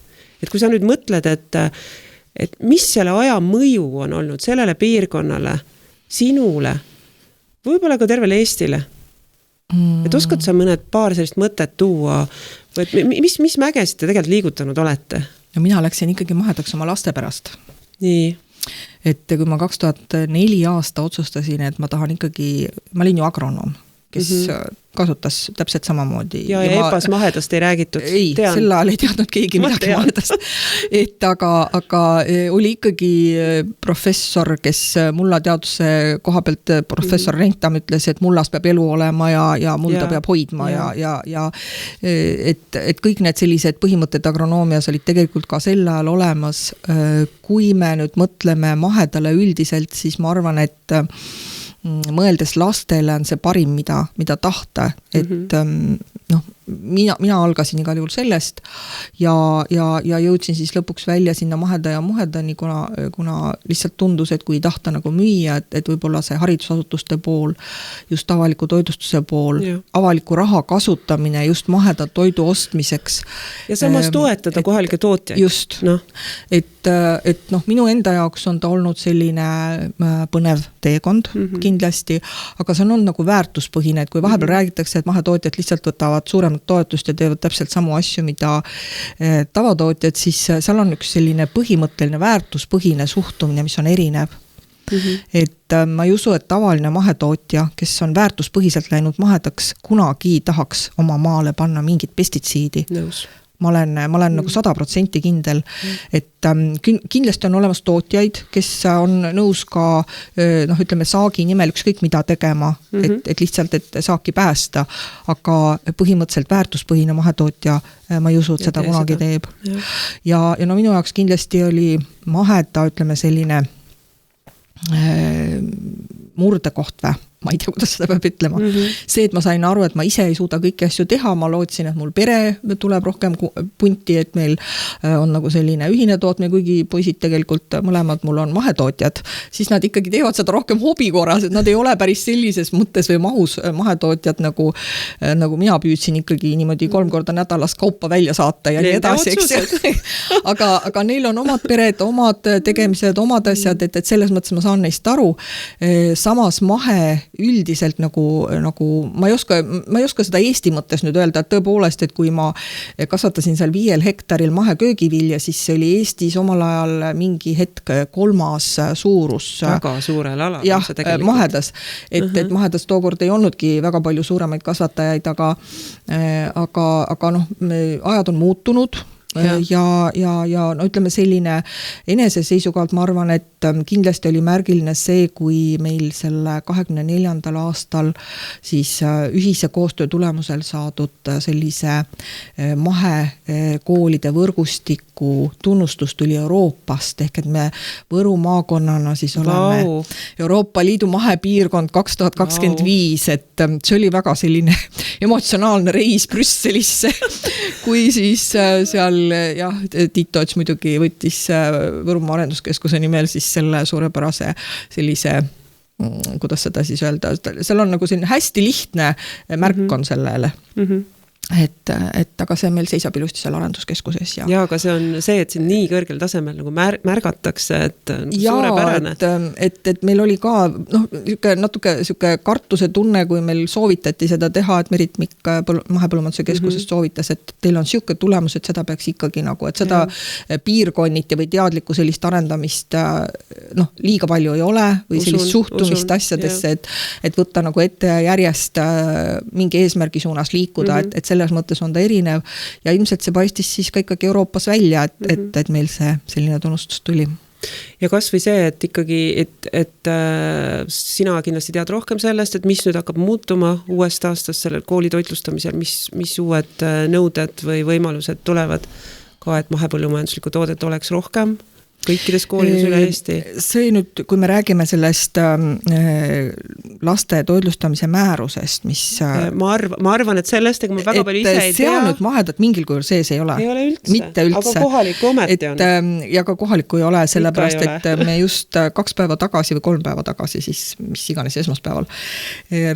S2: Et kui sa nüüd mõtled, et mis selle aja mõju on olnud sellele piirkonnale sinule, võib-olla ka tervele Eestile? Et oskad sa paar sellist mõtet tuua, et mis mägesid te tegelikult liigutanud olete?
S3: No mina läksin ikkagi mahedaks oma laste pärast.
S2: Nii.
S3: Et kui ma 2004 aasta otsustasin, et ma tahan ikkagi, ma olin ju agronoom, kes kasutas täpselt samamoodi.
S2: Ja EPAS mahedast ei räägitud.
S3: Ei, sel ajal ei teadnud keegi midagi mahedast. Et aga oli ikkagi professor, kes mulla teaduse koha pealt, professor Rentam ütles, et mullas peab elu olema ja mulda peab hoidma ja et kõik need sellised põhimõtted agronoomias olid tegelikult ka sel ajal olemas. Kui me nüüd mõtleme mahedale üldiselt, siis ma arvan, et mõeldes lastele on see parim, mida tahta, et mina algasin igal juhul sellest ja jõudsin siis lõpuks välja sinna maheda ja muhedani, kuna lihtsalt tundus, et kui ei tahta nagu müüa, et võib-olla see haridusasutuste pool, just avaliku toidustuse pool, avaliku raha kasutamine just maheda toidu ostmiseks.
S2: Ja samas toetada kohalike tootjaid.
S3: Just, et minu enda jaoks on ta olnud selline põnev teekond kindlasti, aga see on olnud nagu väärtuspõhine, et kui vahepeal räägitakse, et mahetootjad lihtsalt võtavad suuremat toetust ja teevad täpselt samu asju, mida tavatootjad, siis seal on üks selline põhimõtteline väärtuspõhine suhtumine, mis on erinev. Et ma ei usu, et tavaline mahetootja, kes on väärtuspõhiselt läinud mahedaks, kunagi tahaks oma maale panna mingit pestitsiidi.
S2: Nõus.
S3: Ma olen nagu 100% kindel, et kindlasti on olemas tootjaid, kes on nõus ka, ütleme, saagi nimel ükskõik mida tegema, et lihtsalt, et saaki päästa, aga põhimõtteliselt väärtuspõhine mahetootja, ma ei usu, et seda kunagi teeb. Ja minu jaoks kindlasti oli maheda, ütleme, selline murdekoht või? Ma ei tea, kuidas seda peab ütlema. See, et ma sain aru, et ma ise ei suuda kõiki asju teha, ma lootsin, et mul pere tuleb rohkem punti, et meil on nagu selline ühine tootmine, kuigi poisid tegelikult mõlemad mul on mahetootjad, siis nad ikkagi teevad seda rohkem hobi korras, et nad ei ole päris sellises mõttes või mahus mahetootjad, nagu mina püüdsin ikkagi niimoodi 3 korda nädalas kaupa välja saata ja nii edasi. aga neil on omad pered, omad tegemised, omad asjad, et selles mõttes ma saan neist aru. Samas mahe üldiselt nagu ma ei oska seda Eesti mõttes nüüd öelda, et tõepoolest, et kui ma kasvatasin seal 5 hektaril maheköögivilja, siis see oli Eestis omal ajal mingi hetk 3. suurus.
S2: Väga suurel alal.
S3: Jah, mahedas. Et mahedas tookord ei olnudki väga palju suuremaid kasvatajaid, aga ajad on muutunud. Ja ütleme selline enese seisukohalt ma arvan, et kindlasti oli märgiline see, kui meil selle 24. aastal siis ühise koostöö tulemusel saadud sellise mahekoolide võrgustiku tunnustus tuli Euroopast, ehk et me Võru maakonnana siis oleme Euroopa Liidu mahepiirkond 2025, et see oli väga selline emotsionaalne reis Brüsselisse, kui siis seal Tiit Toots muidugi võttis Võrumaa arenduskeskuse nimel siis selle suurepärase sellise, kuidas seda siis öelda, seal on nagu selline hästi lihtne märk on sellele. Et aga see meil seisab ilusti seal arenduskeskuses.
S2: Ja aga see on see, et siin nii kõrgel tasemel nagu märgatakse, et suurepärane.
S3: Et meil oli ka natuke kartuse tunne, kui meil soovitati seda teha, et Merit Mikk mahepõllumajanduse keskusest soovitas, et teil on siuke tulemus, et seda peaks ikkagi nagu, et seda piirkonniti või teadlikku sellist arendamist liiga palju ei ole või sellist suhtumist asjadesse, et võtta nagu ette järjest mingi eesmärgi suunas liikuda, et selles mõttes on ta erinev ja ilmselt see paistis siis ka ikkagi Euroopas välja, et meil see selline tunnustus tuli.
S2: Ja kas või see, et ikkagi, et sina kindlasti tead rohkem sellest, et mis nüüd hakkab muutuma uuest aastast sellel kooli toitlustamisel, mis uued nõuded või võimalused tulevad ka, et mahepõllumajanduslikku toodet oleks rohkem kõikides koolides üle Eesti?
S3: See nüüd, kui me räägime sellest laste toitlustamise määrusest, mis
S2: ma arvan, et sellest, ega ma väga palju ise ei tea.
S3: See on nüüd mahedat mingil kujul sees ei ole.
S2: Ei ole üldse.
S3: Mitte üldse.
S2: Aga kohaliku ometi on.
S3: Ja ka kohaliku ei ole, sellepärast, et me just 2 päeva tagasi või 3 päeva tagasi, siis mis iganes esmaspäeval,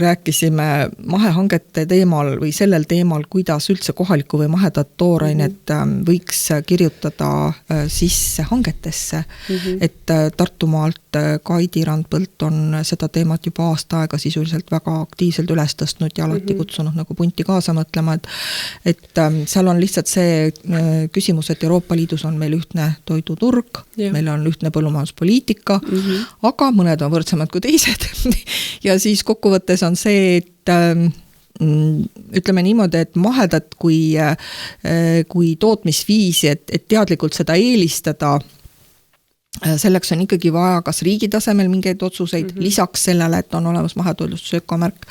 S3: rääkisime mahehangete teemal või sellel teemal, kuidas üldse kohalikku või mahedat toorainet võiks kirjutada sisse hangetesse, et Tartumaalt Kaidi Randpõlt on seda teemat juba aasta aega sisuliselt väga aktiivselt üles tõstnud ja alati kutsunud nagu punti kaasa mõtlema, et seal on lihtsalt see küsimus, et Euroopa Liidus on meil ühtne toiduturg, meil on ühtne põllumajanduspoliitika, aga mõned on võrdsemad kui teised ja siis kokkuvõttes on see, et ütleme niimoodi, et mahedat kui tootmisviisi, et teadlikult seda eelistada, selleks on ikkagi vaja kas riigi tasemel mingeid otsuseid, lisaks sellele, et on olemas mahetoitlustuse ökomärk.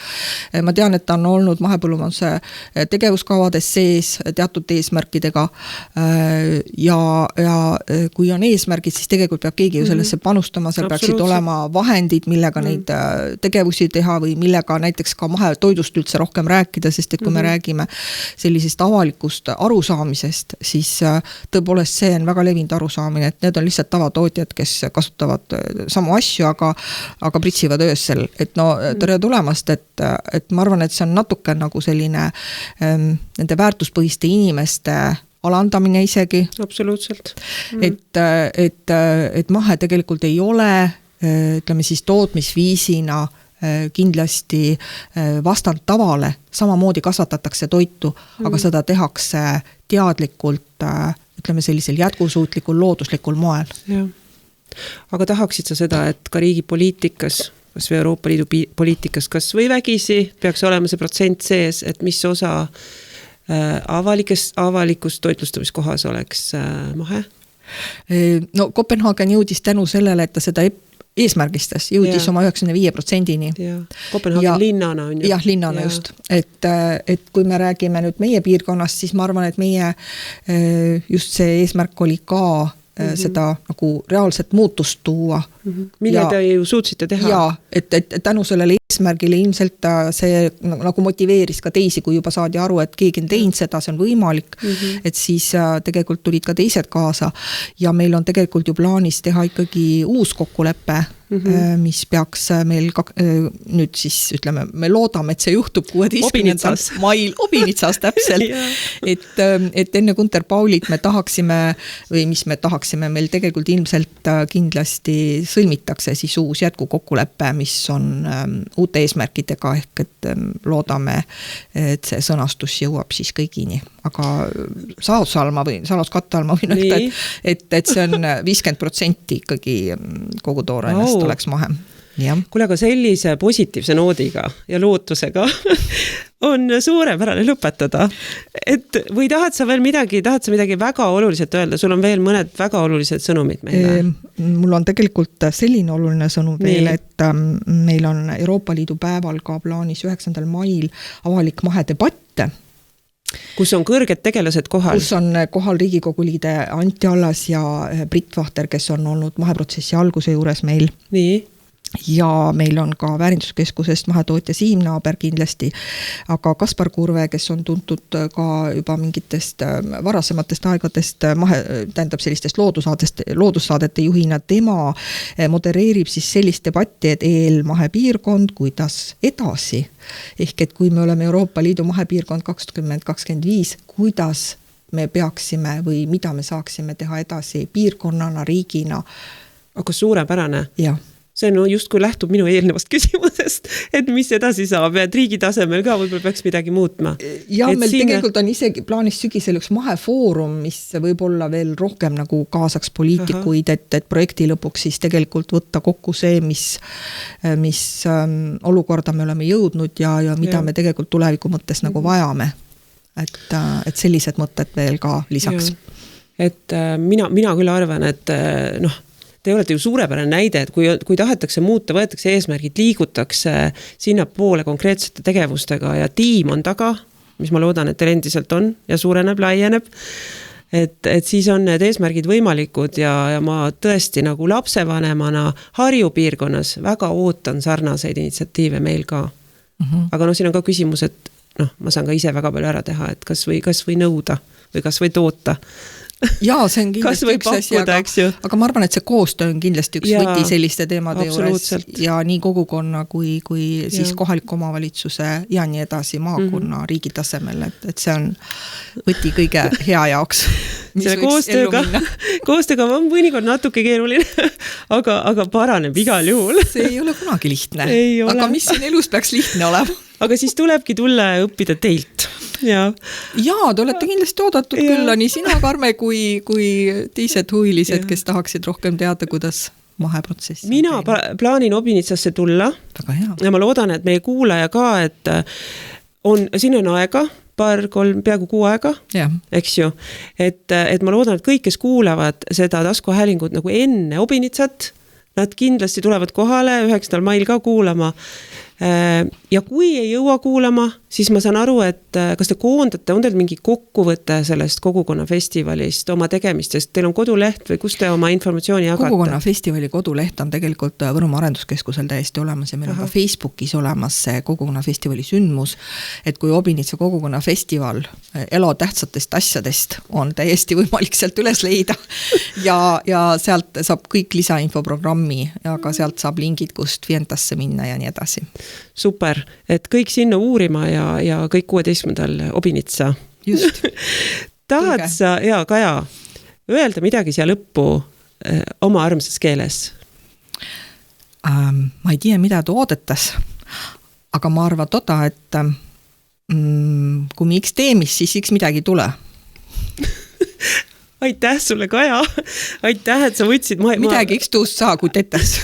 S3: Ma tean, et on olnud mahepõllumajanduse tegevuskavades sees teatud eesmärkidega ja kui on eesmärgid, siis tegelikult peab keegi ju sellesse panustama, seal peaksid olema vahendid, millega neid tegevusi teha või millega näiteks ka mahetoidust üldse rohkem rääkida, sest et kui me räägime sellisest avalikust arusaamisest, siis tõepoolest see on väga levinud arusaamine, et need on lihtsalt tavatootjad, kes kasutavad samu asju, aga pritsivad öösel. Et no tere tulemast, et ma arvan, et see on natuke nagu selline nende väärtuspõhiste inimeste alandamine isegi.
S2: Absoluutselt.
S3: Et mahe tegelikult ei ole, ütleme siis tootmisviisina kindlasti vastand tavale, samamoodi kasvatatakse toitu, aga seda tehakse teadlikult, ütleme sellisel jätkusuutlikul, looduslikul moel.
S2: Jah. Aga tahaksid sa seda, et ka riigi poliitikas, kas või Euroopa Liidu poliitikas, kas või vägisi peaks olema see protsent sees, et mis osa avalikus toitlustamiskohas oleks mahe?
S3: No Kopenhaagen jõudis tänu sellele, et ta seda eesmärgistas, jõudis oma 95%-ni.
S2: Kopenhaagen linnana on ju.
S3: Jah, linnana just. Et kui me räägime nüüd meie piirkonnast, siis ma arvan, et meie just see eesmärk oli ka seda nagu reaalset muutust tuua.
S2: Mille te ju suutsite teha?
S3: Jaa, et tänu sellele eesmärgile ilmselt see nagu motiveeris ka teisi, kui juba saadi aru, et keegi on teinud seda, see on võimalik, et siis tegelikult tulid ka teised kaasa ja meil on tegelikult ju plaanis teha ikkagi uus kokkulepe, mis peaks meil nüüd siis ütleme, me loodame, et see juhtub 16. mail Obinitsas täpselt, et enne Gunter Paulit me tahaksime või mis me tahaksime, meil tegelikult ilmselt kindlasti sõlmitakse siis uus jätkukokkulepe, mis on uute eesmärkidega ehk et loodame, et see sõnastus jõuab siis kõigini, aga saladuskatte all ma võin öelda, et see on 50% ikkagi kogu toorainest oleks mahe.
S2: Kuule, aga sellise positiivse noodiga ja lootusega on suurepärane lõpetada. Et või tahad sa midagi väga oluliselt öelda? Sul on veel mõned väga olulised sõnumid meile.
S3: Mul on tegelikult selline oluline sõnum veel, et meil on Euroopa Liidu päeval ka plaanis 9. mail avalik mahedebatt,
S2: kus on kõrged tegelased kohal.
S3: Kus on kohal Riigikogu liige Anti Allas ja Brit Vahter, kes on olnud maheprotsessi alguse juures meil.
S2: Nii.
S3: Ja meil on ka Väärinduskeskusest mahetootja Siim Naaber kindlasti, aga Kaspar Kurve, kes on tuntud ka juba mingitest varasematest aegadest tähendab sellistest loodussaadete juhina, tema modereerib siis sellist debatti, et mahepiirkond, kuidas edasi. Ehk et kui me oleme Euroopa Liidu mahepiirkond 2025, kuidas me peaksime või mida me saaksime teha edasi piirkonnana, riigina.
S2: Aga suurepärane.
S3: Jah.
S2: See on just kui lähtub minu eelnevast küsimusest, et mis edasi saab ja et riigi tasemel ka võib-olla peaks midagi muutma.
S3: Ja meil tegelikult on isegi plaanis sügisel üks mahefoorum, mis võib-olla veel rohkem nagu kaasaks poliitikuid, et projekti lõpuks siis tegelikult võtta kokku see, mis olukorda me oleme jõudnud ja mida me tegelikult tuleviku mõttes nagu vajame. Et sellised mõtted veel ka lisaks.
S2: Et mina küll arvan, et te olete ju suurepärane näide, et kui tahetakse muuta, võetakse eesmärgid, liigutakse sinna poole konkreetsete tegevustega ja tiim on taga, mis ma loodan, et teil endiselt on ja suureneb, laieneb. et siis on need eesmärgid võimalikud ja ma tõesti nagu lapsevanemana Harju piirkonnas väga ootan sarnaseid initsiatiive meil ka. Aga siin on ka küsimus, et ma saan ka ise väga palju ära teha, et kas või nõuda või kas või toota.
S3: Jaa, see on kindlasti üks asi, aga ma arvan, et see koostöö on kindlasti üks võti selliste teemade juures ja nii kogukonna kui siis kohaliku omavalitsuse ja nii edasi maakonna riigi tasemel, et see on võti kõige hea jaoks.
S2: See koostööga on mõnikord natuke keeruline, aga paraneb igal juhul.
S3: See ei ole kunagi lihtne, aga mis siin elus peaks lihtne olema?
S2: Aga siis tulebki tulla ja õppida teilt. Ja,
S3: te olete kindlasti oodatud külla nii sina, Karme, kui teised huvilised, kes tahaksid rohkem teada, kuidas maheprotsess.
S2: Mina plaanin Obinitsasse tulla.
S3: Väga hea.
S2: Ja ma loodan, et meie kuulaja ka, et siin on aega, peaaegu 6 aega, eks ju. Et ma loodan, et kõik, kes kuulavad seda taskuhäälingut nagu enne Obinitsat, nad kindlasti tulevad kohale 9. mail ka kuulama. Ja kui ei jõua kuulama, siis ma saan aru, et kas te koondate, on teil mingi kokkuvõte sellest kogukonnafestivalist, oma tegemistest, teil on koduleht või kus te oma informatsiooni jagate?
S3: Kogukonnafestivali koduleht on tegelikult Võrumaa Arenduskeskusel täiesti olemas ja meil on ka Facebookis olemas see kogukonnafestivali sündmus, et kui Obinitsa kogukonnafestival elutähtsatest asjadest on täiesti võimalik sealt üles leida ja sealt saab kõik lisainfoprogrammi ja ka sealt saab lingid, kust Fientasse minna ja nii edasi.
S2: Super, et kõik sinna uurima ja kõik 16. Obinitsa.
S3: Just.
S2: Tahad sa, Kaja, öelda midagi siia lõppu oma armsas keeles?
S3: Ma ei tea, mida oodetas, aga ma arvan et kui mi iks teemis, siis iks midagi tule.
S2: Aitäh sulle, Kaja. Aitäh, et sa võtsid.
S3: Midagi iks tuust saa, kui tetes.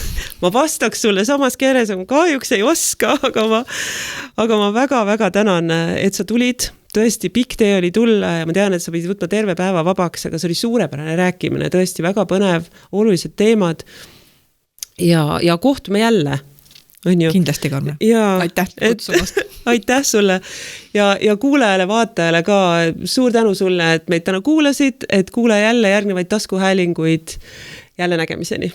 S2: Ma vastaks sulle samas keeles, ma kahjuks ei oska, aga ma väga-väga tänan, et sa tulid. Tõesti, pikk tee oli tulla ja ma tean, et sa pidid võtma terve päeva vabaks, aga see oli suurepärane rääkimine, tõesti väga põnev, olulised teemad ja kohtume jälle.
S3: Kindlasti, Karme. Aitäh kutsumast.
S2: Aitäh sulle ja kuulajale, vaatajale ka suur tänu sulle, et meid täna kuulasid, et kuule jälle järgnevaid taskuhäälinguid jälle nägemiseni.